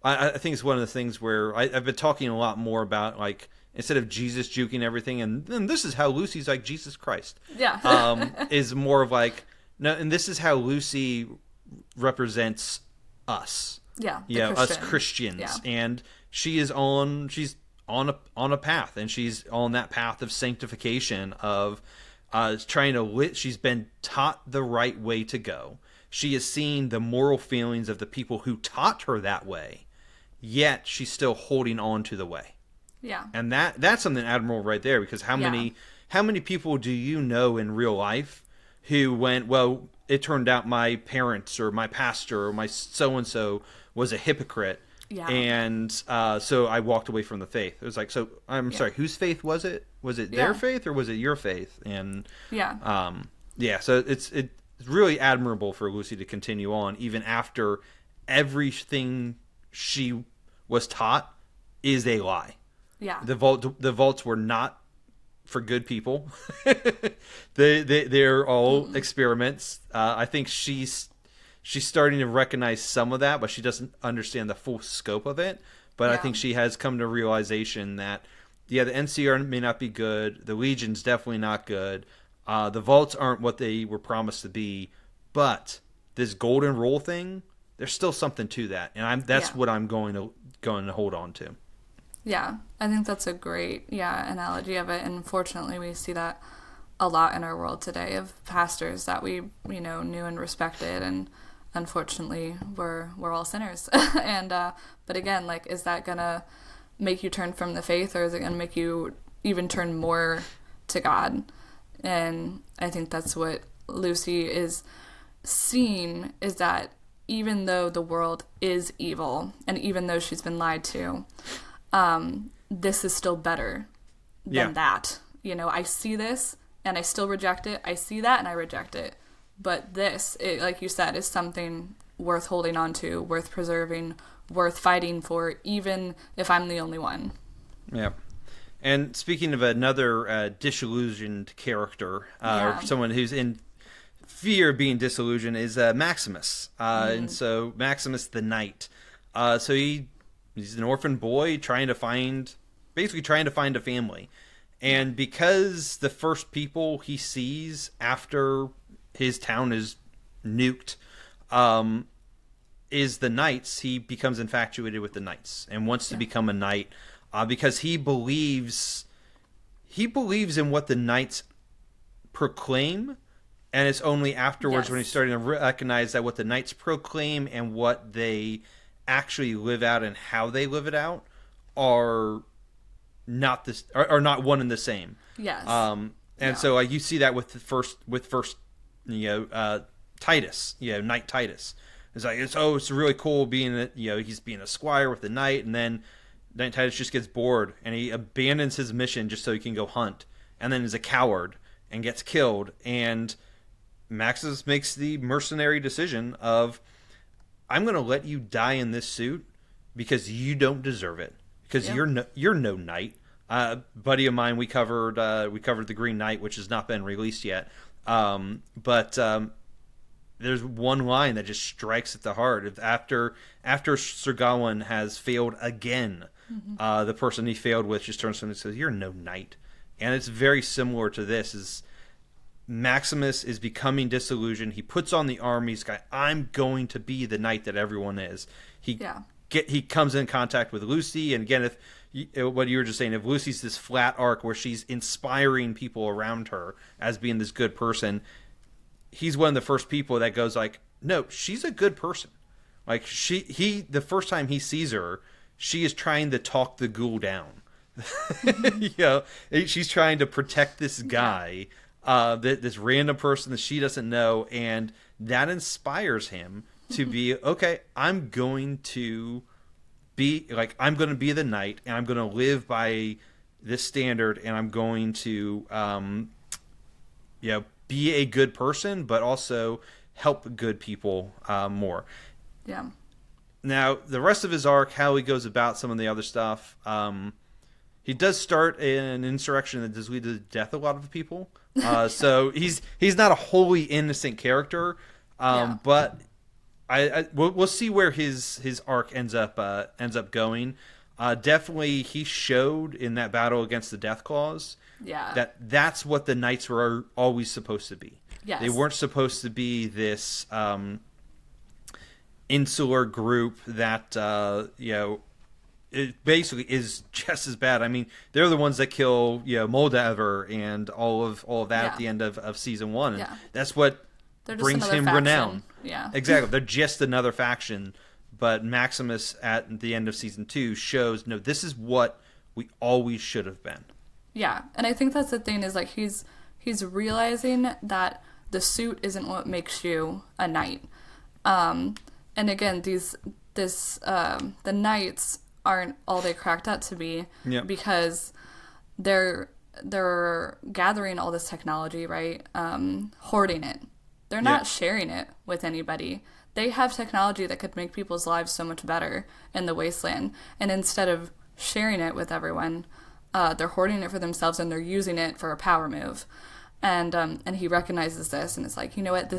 I think it's one of the things where I've been talking a lot more about, like, instead of Jesus juking everything, and this is how Lucy's like Jesus Christ. Is more of like, no, and this is how Lucy represents us. Yeah, Us Christians. Yeah. And she's on a path, and she's on that path of sanctification of she's been taught the right way to go. She has seen the moral feelings of the people who taught her that way, yet she's still holding on to the way. Yeah. And that's something admirable right there, because how many people do you know in real life who went, well, it turned out my parents or my pastor or my so-and-so was a hypocrite, and so I walked away from the faith. It was like, so I'm sorry, whose faith was it? Was it their faith or was it your faith? And so it's really admirable for Lucy to continue on even after everything she was taught is a lie. Yeah. The vaults were not for good people. They're all experiments. I think she's starting to recognize some of that, but she doesn't understand the full scope of it. But I think she has come to realization that, the NCR may not be good. The Legion's definitely not good. The vaults aren't what they were promised to be. But this golden rule thing, there's still something to that. And that's what I'm going to hold on to. Yeah, I think that's a great, analogy of it. And unfortunately, we see that a lot in our world today of pastors that we, knew and respected. And unfortunately, we're all sinners. And, but again, like, is that going to make you turn from the faith, or is it going to make you even turn more to God? And I think that's what Lucy is seeing, is that even though the world is evil, and even though she's been lied to, this is still better than that. I see this and I still reject it. I see that and I reject it. But this, like you said, is something worth holding on to, worth preserving, worth fighting for, even if I'm the only one. Yeah. And speaking of another disillusioned character, or someone who's in fear of being disillusioned, is Maximus. And so Maximus the Knight. So he's an orphan boy trying to find a family. And because the first people he sees after his town is nuked is the knights, he becomes infatuated with the knights and wants to become a knight because he believes in what the knights proclaim. And it's only afterwards when he's starting to recognize that what the knights proclaim and what they actually live out and how they live it out are not one and the same. Yes. So you see that with first Titus, Knight Titus. It's like it's really cool being he's being a squire with the knight, and then Knight Titus just gets bored and he abandons his mission just so he can go hunt, and then is a coward and gets killed. And Maximus makes the mercenary decision of, I'm going to let you die in this suit because you don't deserve it. Because you're no knight. Buddy of mine, we covered the Green Knight, which has not been released yet. But there's one line that just strikes at the heart. After Sir Gawain has failed again, the person he failed with just turns to him and says, "You're no knight." And it's very similar to this. Is Maximus is becoming disillusioned. He puts on the armor. He's got, I'm going to be the knight that everyone is. He comes in contact with Lucy, and again, what you were just saying, if Lucy's this flat arc where she's inspiring people around her as being this good person, he's one of the first people that goes like, no, she's a good person. Like the first time he sees her, she is trying to talk the ghoul down. She's trying to protect this guy. This random person that she doesn't know, and that inspires him to be, okay, I'm going to be the knight, and I'm going to live by this standard, and I'm going to be a good person, but also help good people more. Yeah. Now, the rest of his arc, how he goes about some of the other stuff, he does start an insurrection that does lead to the death of a lot of people. So he's not a wholly innocent character, but we'll see where his arc ends up going. Definitely, he showed in that battle against the Death Claws that's what the knights were always supposed to be. Yes. They weren't supposed to be this insular group that it basically is just as bad. I mean, they're the ones that kill Moldaver and all of that at the end of season 1, and that's what brings him renown. Yeah, exactly. They're just another faction, but Maximus at the end of season 2 shows no, this is what we always should have been. Yeah, and I think that's the thing is like he's realizing that the suit isn't what makes you a knight. And again, the knights aren't all they cracked out to be because they're gathering all this technology, right? Hoarding it. They're not sharing it with anybody. They have technology that could make people's lives so much better in the wasteland, and instead of sharing it with everyone, they're hoarding it for themselves and they're using it for a power move. And he recognizes this and it's like, you know what,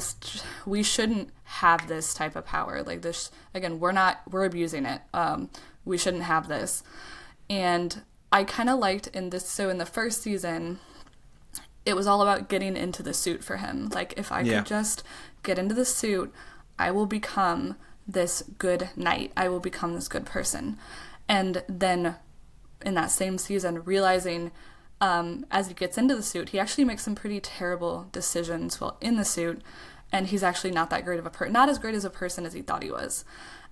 we shouldn't have this type of power. Like this, again, we're abusing it. We shouldn't have this. And I kind of liked in the first season, it was all about getting into the suit for him. Like if I could just get into the suit, I will become this good knight. I will become this good person. And then in that same season, realizing as he gets into the suit, he actually makes some pretty terrible decisions while in the suit, and he's actually not that great of not as great as a person as he thought he was,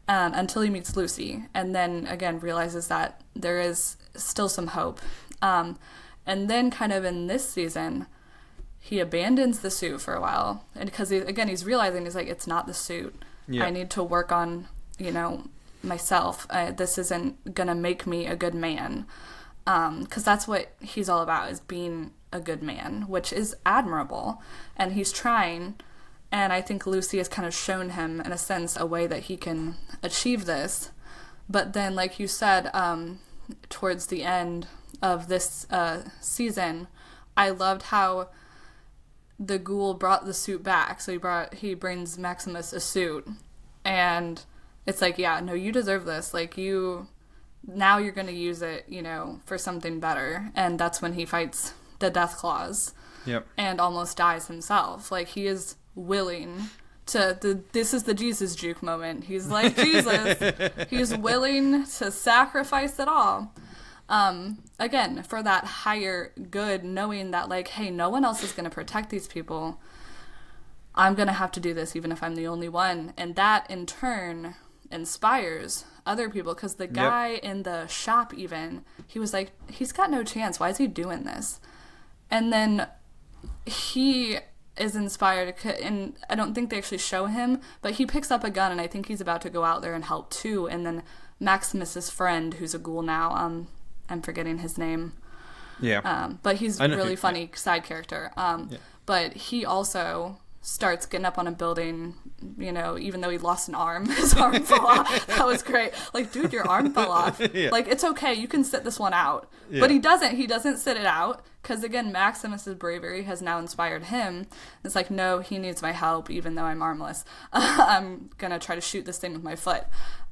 until he meets Lucy, and then again realizes that there is still some hope. And then kind of in this season, he abandons the suit for a while, and because he's realizing he's like, it's not the suit. I need to work on myself. This isn't gonna make me a good man. Because that's what he's all about, is being a good man, which is admirable. And he's trying, and I think Lucy has kind of shown him, in a sense, a way that he can achieve this. But then, like you said, towards the end of this season, I loved how the Ghoul brought the suit back. So he brings Maximus a suit, and it's like, yeah, no, you deserve this. Like, now you're going to use it, for something better. And that's when he fights the Death Claws. Yep. And almost dies himself. Like, he is willing to... this is the Jesus juke moment. He's like Jesus. He's willing to sacrifice it all. Again, for that higher good, knowing that, like, hey, no one else is going to protect these people. I'm going to have to do this even if I'm the only one. And that, in turn, inspires other people, because the guy in the shop, even, he was like, he's got no chance, why is he doing this? And then he is inspired, and I don't think they actually show him, but he picks up a gun, and I think he's about to go out there and help too. And then Maximus's friend, who's a ghoul now, I'm forgetting his name, but he's a really funny side character, but he also starts getting up on a building, even though he lost an arm, his arm fell off. That was great. Like, dude, your arm fell off. Like, it's okay, you can sit this one out. But he doesn't sit it out, because again, Maximus's bravery has now inspired him. It's like, no, he needs my help, even though I'm armless. I'm gonna try to shoot this thing with my foot.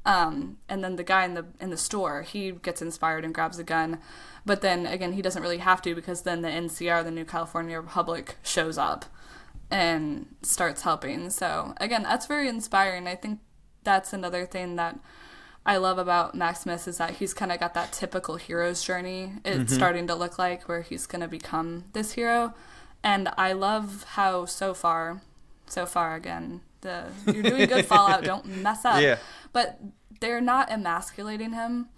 And then the guy in the store, he gets inspired and grabs a gun. But then again, he doesn't really have to, because then the NCR, the New California Republic, shows up and starts helping. So again, that's very inspiring. I think that's another thing that I love about Maximus, is that he's kind of got that typical hero's journey. It's starting to look like, where he's going to become this hero. And I love how so far again, you're doing good, Fallout, don't mess up. But they're not emasculating him.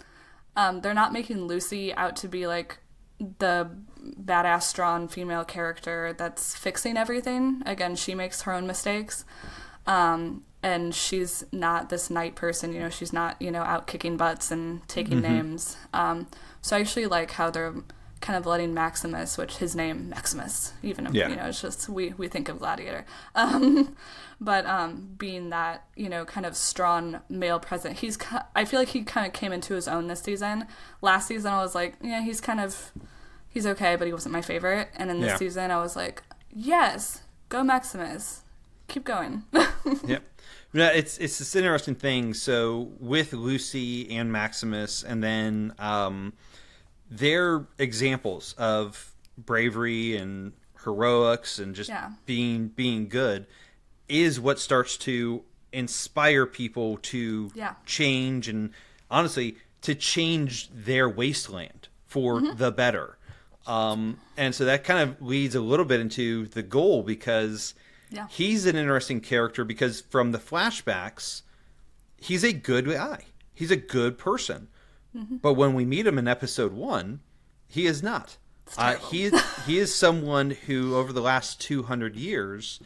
They're not making Lucy out to be like the badass, strong female character that's fixing everything. Again, she makes her own mistakes. And she's not this knight person, she's not, out kicking butts and taking names. So I actually like how they're kind of letting Maximus, which his name, Maximus, even if, it's just, we think of Gladiator. But being that, kind of strong male presence, I feel like he kind of came into his own this season. Last season, I was like, yeah, he's okay, but he wasn't my favorite. And in this season, I was like, yes, go Maximus. Keep going. Yep. Yeah, it's this interesting thing. So with Lucy and Maximus, and then they're examples of bravery and heroics and just being good, is what starts to inspire people to change, and honestly to change their wasteland for the better. And so that kind of leads a little bit into the Ghoul, because he's an interesting character, because from the flashbacks, he's a good guy. He's a good person. But when we meet him in episode 1, he is not. He is someone who, over the last 200 years,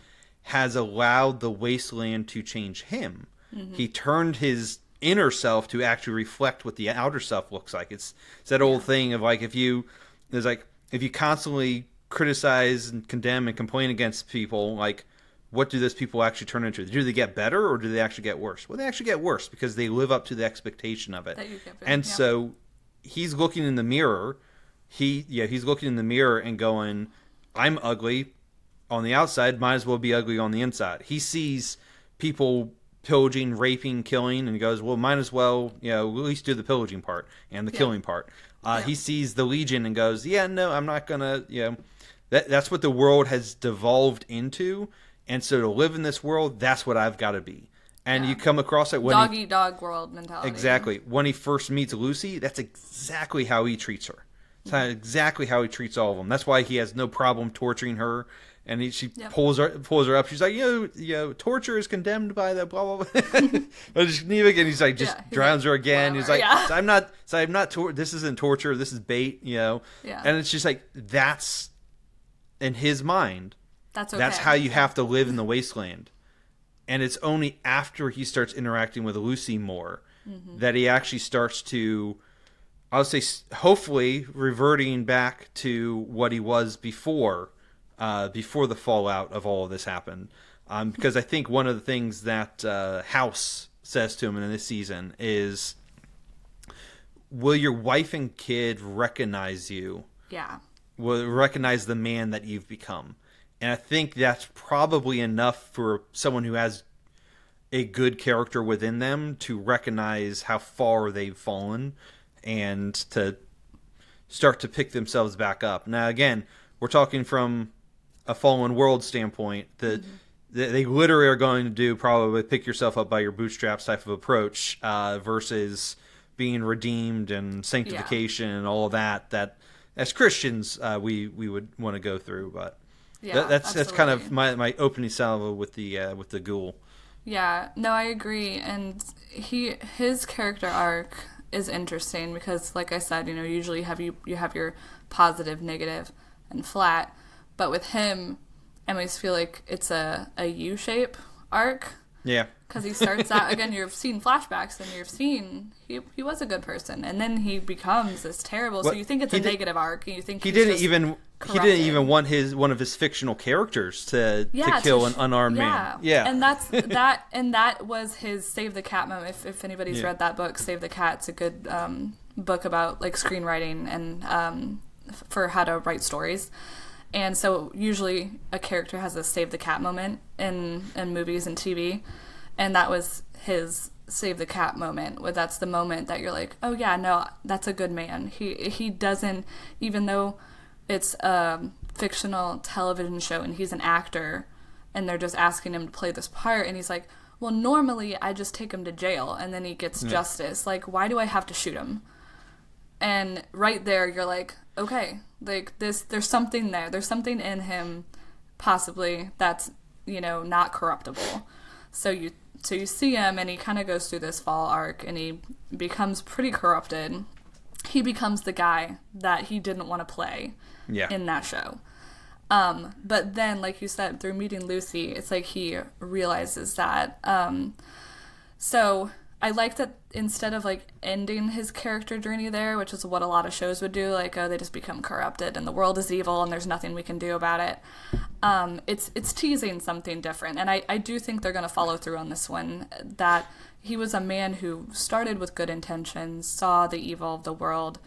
has allowed the wasteland to change him. He turned his inner self to actually reflect what the outer self looks like. It's that old thing of like, if you constantly criticize and condemn and complain against people, like, what do those people actually turn into? Do they get better, or do they actually get worse? Well, they actually get worse because they live up to the expectation of it. So he's looking in the mirror. He's looking in the mirror and going, I'm ugly on the outside, might as well be ugly on the inside. He sees people pillaging, raping, killing, and he goes, well, might as well, at least do the pillaging part and the killing part. He sees the Legion and goes, no, I'm not gonna, that's what the world has devolved into. And so to live in this world, that's what I've got to be. And you come across it when dog-eat-dog world mentality. Exactly. When he first meets Lucy, that's exactly how he treats her. It's exactly how he treats all of them. That's why he has no problem torturing her. And she pulls her up. She's like, torture is condemned by the blah blah blah. But he's like, drowns her again. Whatever. He's like, I'm not. This isn't torture. This is bait. And it's just like, that's in his mind. That's okay. That's how you have to live in the wasteland. And it's only after he starts interacting with Lucy more that he actually starts to, I would say, hopefully reverting back to what he was before the fallout of all of this happened. Because I think one of the things that House says to him in this season is, will your wife and kid recognize you? Yeah. Will recognize the man that you've become? And I think that's probably enough for someone who has a good character within them to recognize how far they've fallen and to start to pick themselves back up. Now, again, we're talking from a fallen world standpoint. They literally are going to do probably pick yourself up by your bootstraps type of approach versus being redeemed and sanctification and all of that as Christians we would want to go through. But that's kind of my opening salvo with the Ghoul. Yeah, no, I agree. And his character arc is interesting because, like I said, usually you have your positive, negative, and flat. But with him, I always feel like it's a U-shape arc. Yeah. Because he starts out, again, you've seen flashbacks, and you've seen he was a good person, and then he becomes this terrible. So you think it's a negative arc, and you think he didn't even want one of his fictional characters to kill an unarmed man. Yeah, and that was his Save the Cat moment. If anybody's read that book, Save the Cat, it's a good book about like screenwriting and for how to write stories. And so usually a character has a Save the Cat moment in movies and TV. And that was his Save the Cat moment. That's the moment that you're like, oh yeah, no, that's a good man. He doesn't, even though it's a fictional television show and he's an actor and they're just asking him to play this part, and he's like, well, normally I just take him to jail and then he gets justice. Like, why do I have to shoot him? And right there, you're like, okay, like there's something there. There's something in him, possibly, that's, not corruptible. So you see him, and he kind of goes through this fall arc, and he becomes pretty corrupted. He becomes the guy that he didn't want to play in that show. But then, like you said, through meeting Lucy, it's like he realizes that. So I like that instead of like ending his character journey there, which is what a lot of shows would do, like, oh, they just become corrupted and the world is evil and there's nothing we can do about it. It's teasing something different. And I do think they're going to follow through on this one, that he was a man who started with good intentions, saw the evil of the world,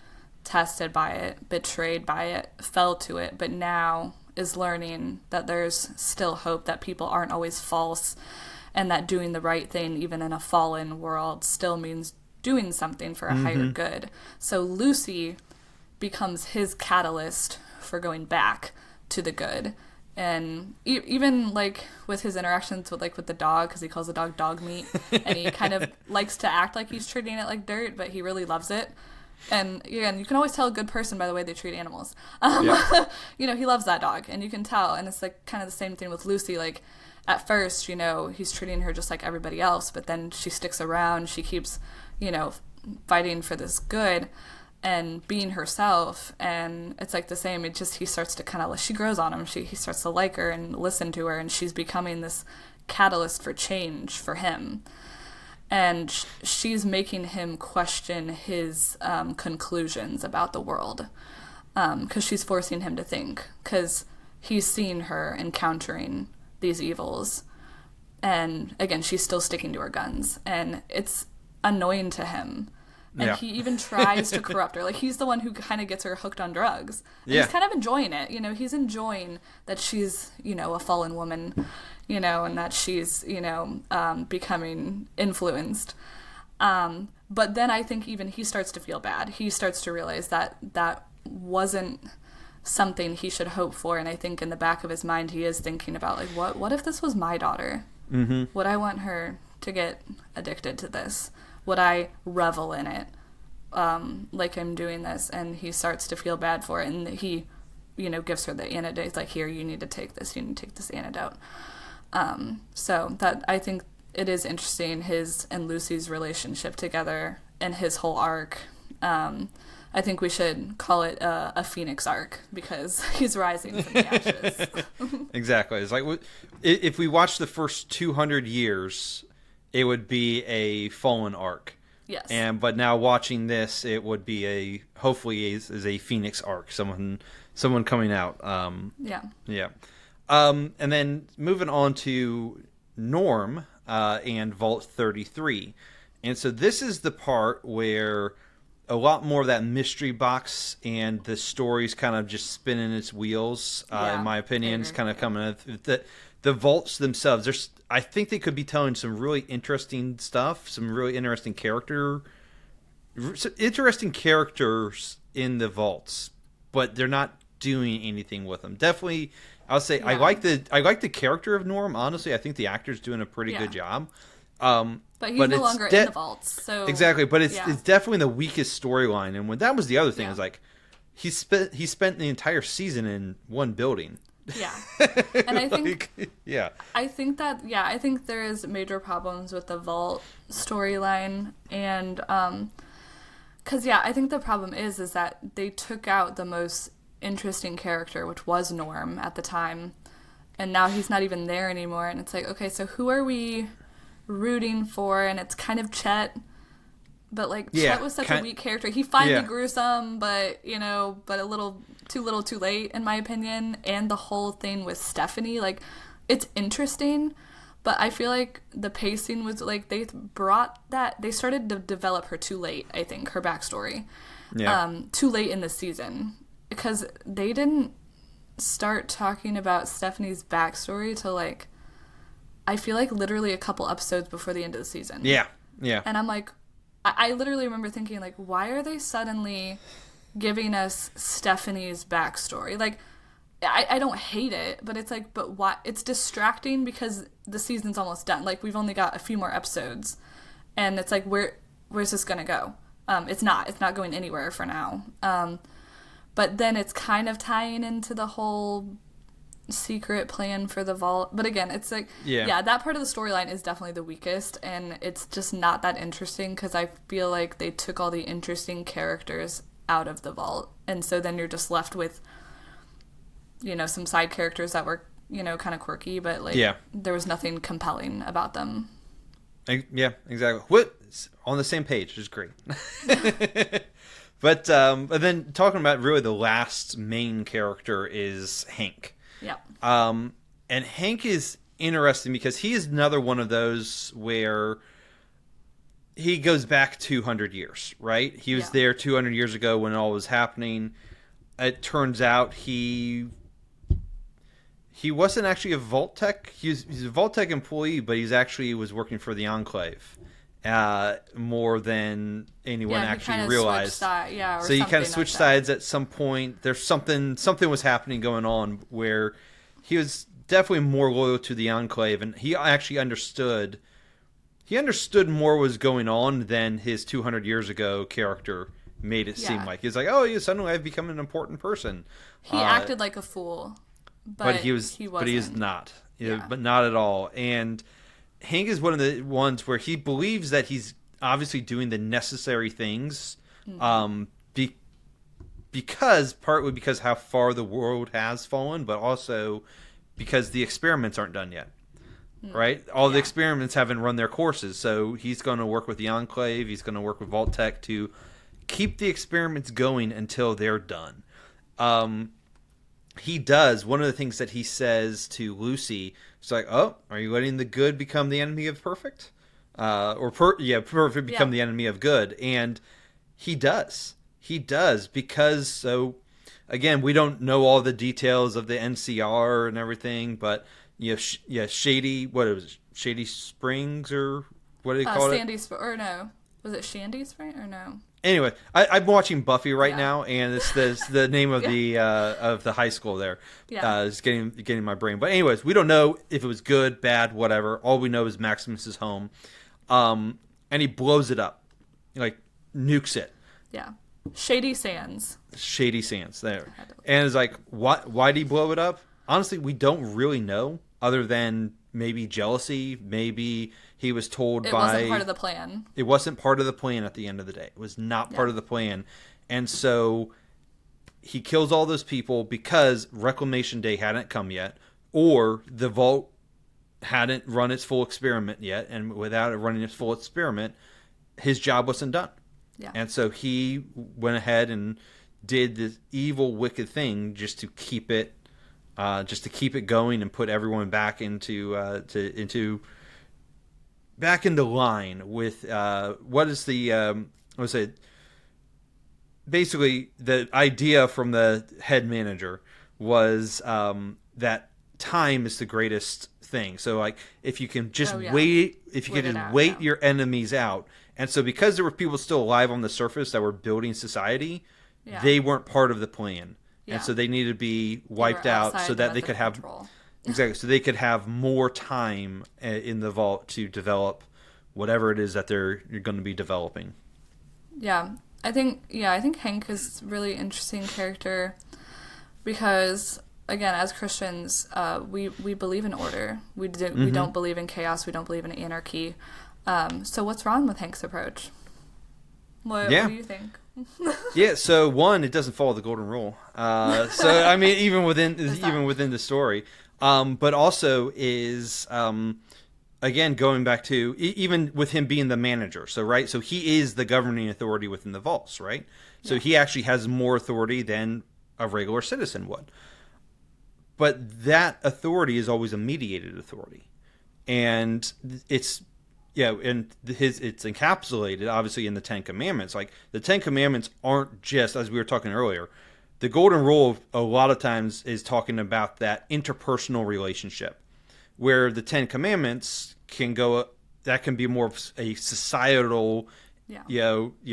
tested by it, betrayed by it, fell to it, but now is learning that there's still hope, that people aren't always false, and that doing the right thing, even in a fallen world, still means doing something for a higher good. So Lucy becomes his catalyst for going back to the good. And even like with his interactions with the dog, because he calls the dog meat, and he kind of likes to act like he's treating it like dirt, but he really loves it. And again, you can always tell a good person by the way they treat animals. He loves that dog, and you can tell. And it's like kind of the same thing with Lucy. Like at first, he's treating her just like everybody else, but then she sticks around. She keeps, fighting for this good and being herself, and it's like the same. He starts to kind of, she grows on him. He starts to like her and listen to her, and she's becoming this catalyst for change for him. And she's making him question his conclusions about the world, because she's forcing him to think, because he's seen her encountering these evils, and again, she's still sticking to her guns, and it's annoying to him. And he even tries to corrupt her. Like, he's the one who kind of gets her hooked on drugs. And he's kind of enjoying it. He's enjoying that she's, a fallen woman, and that she's, becoming influenced. But then I think even he starts to feel bad. He starts to realize that that wasn't something he should hope for. And I think in the back of his mind, he is thinking about, like, what if this was my daughter? Mm-hmm. Would I want her to get addicted to this? Would I revel in it, like I'm doing this? And he starts to feel bad for it, and he, gives her the antidote. He's like, here, you need to take this. You need to take this antidote. So that, I think it is interesting, his and Lucy's relationship together and his whole arc. I think we should call it a Phoenix arc, because he's rising from the ashes. Exactly. It's like, if we watch the first 200 years... it would be a fallen arc. Yes. But now watching this, it would be hopefully is a Phoenix arc. Someone coming out. Yeah. And then moving on to Norm and Vault 33. And so this is the part where a lot more of that mystery box and the story's kind of just spinning its wheels, in my opinion. It's kind of coming out. The vaults themselves, I think they could be telling some really interesting stuff, some really interesting characters in the vaults, but they're not doing anything with them. Definitely, I'll say I like the character of Norm. Honestly, I think the actor's doing a pretty good job. But he's no longer in the vaults, so exactly. But it's definitely the weakest storyline, and that was the other thing is like he spent the entire season in one building. Yeah. And I think I think there is major problems with the Vault storyline, and cuz I think the problem is that they took out the most interesting character, which was Norm at the time, and now he's not even there anymore, and it's like, okay, so who are we rooting for? And it's kind of Chet, but like Chet was such a weak character. He finally grew some, but but a little too late in my opinion. And the whole thing with Stephanie, like, it's interesting, but I feel like the pacing was like they started to develop her too late. I think her backstory, too late in the season, because they didn't start talking about Stephanie's backstory till like, I feel like literally a couple episodes before the end of the season. Yeah. And I'm like, I literally remember thinking, like, why are they suddenly giving us Stephanie's backstory? Like, I don't hate it, but it's like, but why? It's distracting because the season's almost done. Like, we've only got a few more episodes, and it's like, where's this gonna go? It's not going anywhere for now. But then it's kind of tying into the whole secret plan for the vault. But again, it's like, that part of the storyline is definitely the weakest, and it's just not that interesting because I feel like they took all the interesting characters out of the vault, and so then you're just left with some side characters that were kind of quirky, but like there was nothing compelling about them. Yeah, exactly. What on the same page, which is great. But then talking about really the last main character is Hank. Yeah. And Hank is interesting because he is another one of those where he goes back 200 years, right? He was there 200 years ago when it all was happening. It turns out he wasn't actually a Vault Tech. He's a Vault Tech employee, but was working for the Enclave more than anyone actually realized. So he kind of switched sides at some point. There's something was happening going on where he was definitely more loyal to the Enclave, and he actually understood more was going on than his 200 years ago character made it seem like. He's like, oh, suddenly I've become an important person. He acted like a fool, but he wasn't. But he is not. But not at all. And Hank is one of the ones where he believes that he's obviously doing the necessary things, partly because how far the world has fallen, but also because the experiments aren't done yet. Right? All the experiments haven't run their courses, so he's going to work with the Enclave, he's going to work with Vault-Tec to keep the experiments going until they're done. He does. One of the things that he says to Lucy, it's like, oh, are you letting the good become the enemy of perfect? Perfect become the enemy of good. And he does. He does, because, so, again, we don't know all the details of the NCR and everything, but Shady, what it was, Shady Springs, or what do they call it? Or no, was it Shandy Spring or no? Anyway, I'm watching Buffy right now, and it's the name of the high school there. It's getting my brain. But anyways, we don't know if it was good, bad, whatever. All we know is Maximus is home, and he blows it up, like nukes it. Yeah, Shady Sands there, and it's like, why did he blow it up? Honestly, we don't really know, other than maybe jealousy. Maybe he was told it wasn't part of the plan. It wasn't part of the plan at the end of the day. It was not part of the plan. And so he kills all those people because Reclamation Day hadn't come yet, or the Vault hadn't run its full experiment yet. And without it running its full experiment, his job wasn't done. Yeah. And so he went ahead and did this evil, wicked thing just to keep it going and put everyone back into line with basically the idea from the head manager was that time is the greatest thing. So like if you can just wait your enemies out. And so because there were people still alive on the surface that were building society, they weren't part of the plan. And so they needed to be wiped out so that they could have so they could have more time in the Vault to develop whatever it is that you're going to be developing. Yeah, I think Hank is a really interesting character because, again, as Christians, we believe in order. We don't believe in chaos. We don't believe in anarchy. So what's wrong with Hank's approach? What do you think? So one, it doesn't follow the golden rule. So I mean, even within the story, but also is again going back to even with him being the manager. So right, so he is the governing authority within the vaults, right? So he actually has more authority than a regular citizen would. But that authority is always a mediated authority, and it's encapsulated obviously in the Ten Commandments. Like the Ten Commandments aren't just, as we were talking earlier, the golden rule a lot of times is talking about that interpersonal relationship, where the Ten Commandments can be more of a societal,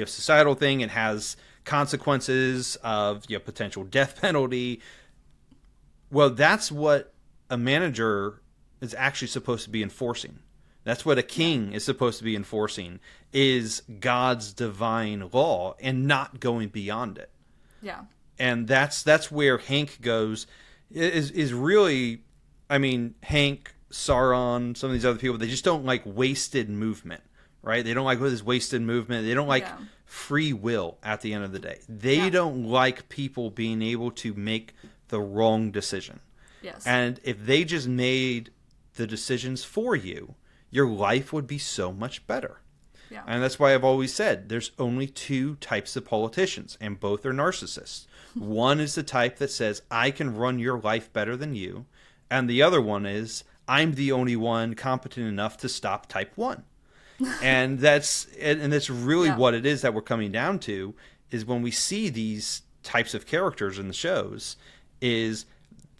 societal thing. It has consequences of potential death penalty. Well, that's what a manager is actually supposed to be enforcing. That's what a king is supposed to be enforcing, is God's divine law and not going beyond it. Yeah. And that's where Hank goes, is really, I mean, Hank, Sauron, some of these other people, they just don't like wasted movement, right? They don't like this wasted movement. They don't like free will at the end of the day. They don't like people being able to make the wrong decision. Yes. And if they just made the decisions for you, your life would be so much better. Yeah. And that's why I've always said there's only two types of politicians, and both are narcissists. One is the type that says, I can run your life better than you. And the other one is, I'm the only one competent enough to stop type 1. And that's really what it is that we're coming down to, is when we see these types of characters in the shows, is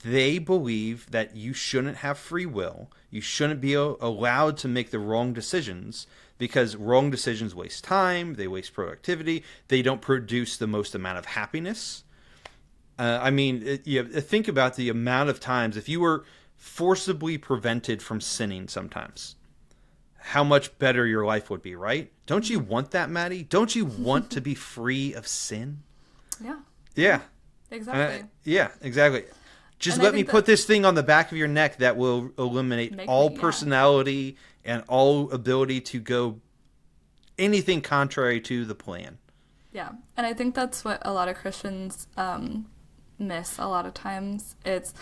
they believe that you shouldn't have free will. You shouldn't be allowed to make the wrong decisions, because wrong decisions waste time, they waste productivity, they don't produce the most amount of happiness. I mean, think about the amount of times, if you were forcibly prevented from sinning sometimes, how much better your life would be, right? Don't you want that, Maddie? Don't you want to be free of sin? Yeah. Yeah. Exactly. Yeah, exactly. Just And let me put this thing on the back of your neck that will eliminate all personality and all ability to go anything contrary to the plan. Yeah. And I think that's what a lot of Christians miss a lot of times. It's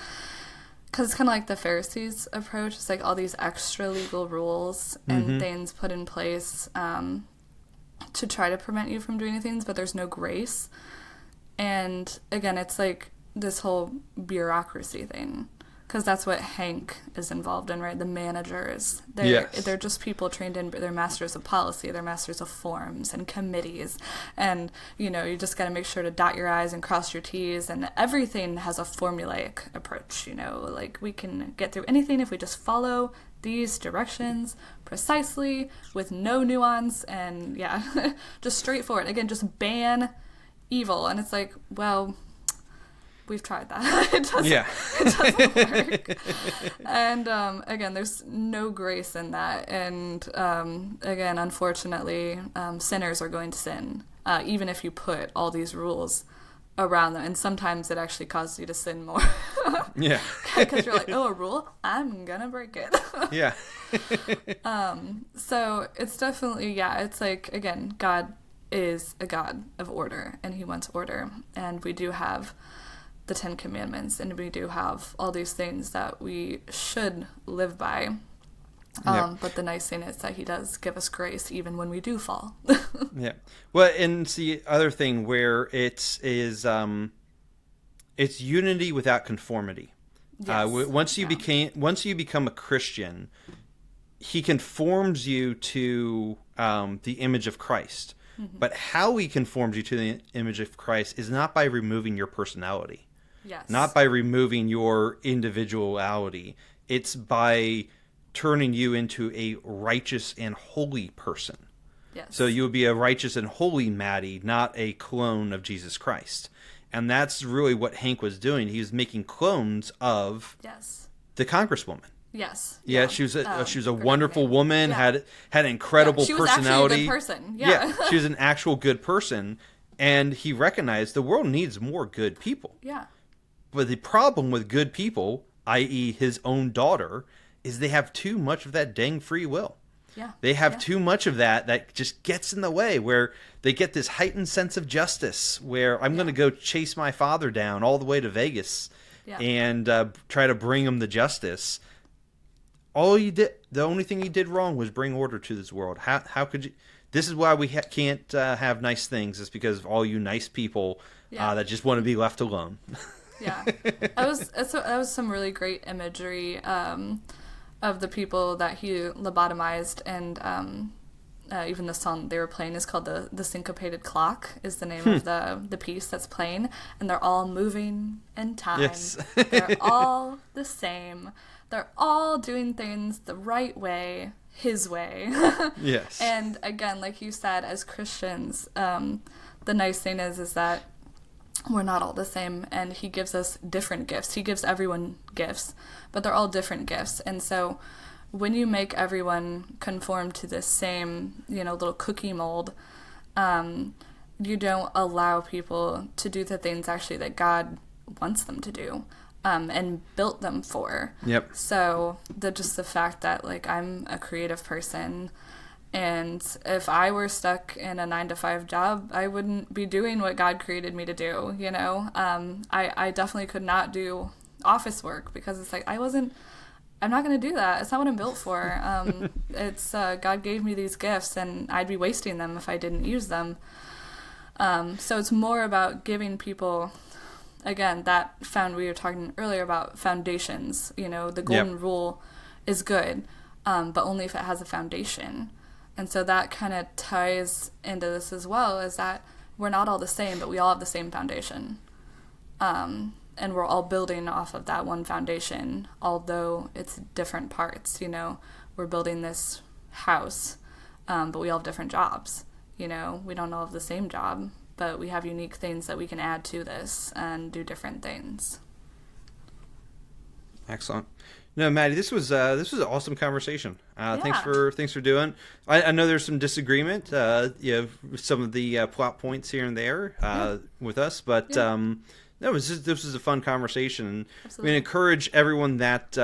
because it's kind of like the Pharisees' approach. It's like all these extra legal rules and things put in place to try to prevent you from doing things, but there's no grace. And again, it's like this whole bureaucracy thing, because that's what Hank is involved in, right? The managers. They're just people trained in, they're masters of policy, they're masters of forms and committees. And, you just got to make sure to dot your I's and cross your T's, and everything has a formulaic approach, like we can get through anything if we just follow these directions precisely with no nuance and, just straightforward. Again, just ban evil. And it's like, well, we've tried that. It doesn't work. And again, there's no grace in that. And again, unfortunately, sinners are going to sin, even if you put all these rules around them. And sometimes it actually causes you to sin more. Yeah. Because you're like, oh, a rule? I'm gonna break it. Yeah. So it's definitely, it's like, again, God is a God of order, and he wants order. And we do have the 10 Commandments, and we do have all these things that we should live by. But the nice thing is that he does give us grace even when we do fall. Yeah. Well, and it's the other thing where it's unity without conformity. Yes. Once you become a Christian, he conforms you to the image of Christ. Mm-hmm. But how he conforms you to the image of Christ is not by removing your personality. Yes. Not by removing your individuality. It's by turning you into a righteous and holy person. Yes. So you would be a righteous and holy Maddie, not a clone of Jesus Christ. And that's really what Hank was doing. He was making clones of the Congresswoman. Yes. Yeah, she was a wonderful woman, had incredible she was personality. Actually a good person. Yeah, she was an actual good person, and he recognized the world needs more good people. Yeah. But the problem with good people, i.e. his own daughter, is they have too much of that dang free will. Yeah. They have too much of that just gets in the way, where they get this heightened sense of justice, where I'm going to go chase my father down all the way to Vegas and try to bring him the justice. The only thing he did wrong was bring order to this world. How could you? This is why we can't have nice things. It's because of all you nice people that just want to be left alone. Yeah, that was some really great imagery of the people that he lobotomized, and even the song they were playing is called the Syncopated Clock is the name of the piece that's playing, and they're all moving in time. Yes. They're all the same. They're all doing things the right way, his way. Yes. And again, like you said, as Christians, the nice thing is that we're not all the same, and he gives us different gifts. He gives everyone gifts, but they're all different gifts. And so when you make everyone conform to this same, little cookie mold, you don't allow people to do the things actually that God wants them to do, and built them for. Yep. So just the fact that, like, I'm a creative person, and if I were stuck in a 9-to-5 job, I wouldn't be doing what God created me to do, I definitely could not do office work, because it's like, I'm not going to do that. It's not what I'm built for. It's God gave me these gifts, and I'd be wasting them if I didn't use them. So it's more about giving people, again, we were talking earlier about foundations. The golden rule is good, but only if it has a foundation. And so that kind of ties into this as well, is that we're not all the same, but we all have the same foundation. And we're all building off of that one foundation, although it's different parts. We're building this house, but we all have different jobs. We don't all have the same job, but we have unique things that we can add to this and do different things. Excellent. No, Maddie, this was an awesome conversation. Yeah. Thanks for doing. I know there's some disagreement, some of the plot points here and there with us, but no, this was a fun conversation. Absolutely. We encourage everyone that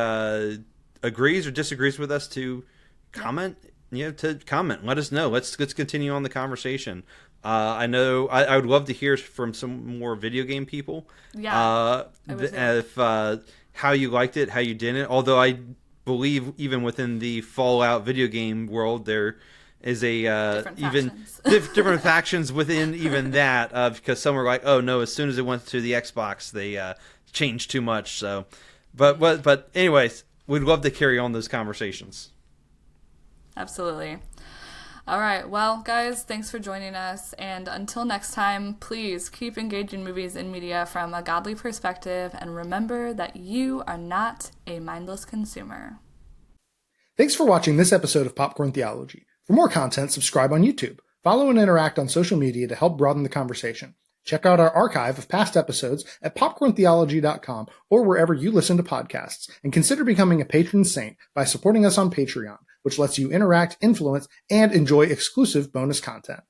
agrees or disagrees with us to comment. To comment. Let us know. Let's continue on the conversation. I know I would love to hear from some more video game people. Yeah. How you liked it, how you didn't. Although I believe even within the Fallout video game world, there is different factions within even that. Because some are like, oh no, as soon as it went to the Xbox, they changed too much. So, but anyways, we'd love to carry on those conversations. Absolutely. All right. Well, guys, thanks for joining us. And until next time, please keep engaging movies and media from a godly perspective. And remember that you are not a mindless consumer. Thanks for watching this episode of Popcorn Theology. For more content, subscribe on YouTube. Follow and interact on social media to help broaden the conversation. Check out our archive of past episodes at popcorntheology.com or wherever you listen to podcasts. And consider becoming a patron saint by supporting us on Patreon, which lets you interact, influence, and enjoy exclusive bonus content.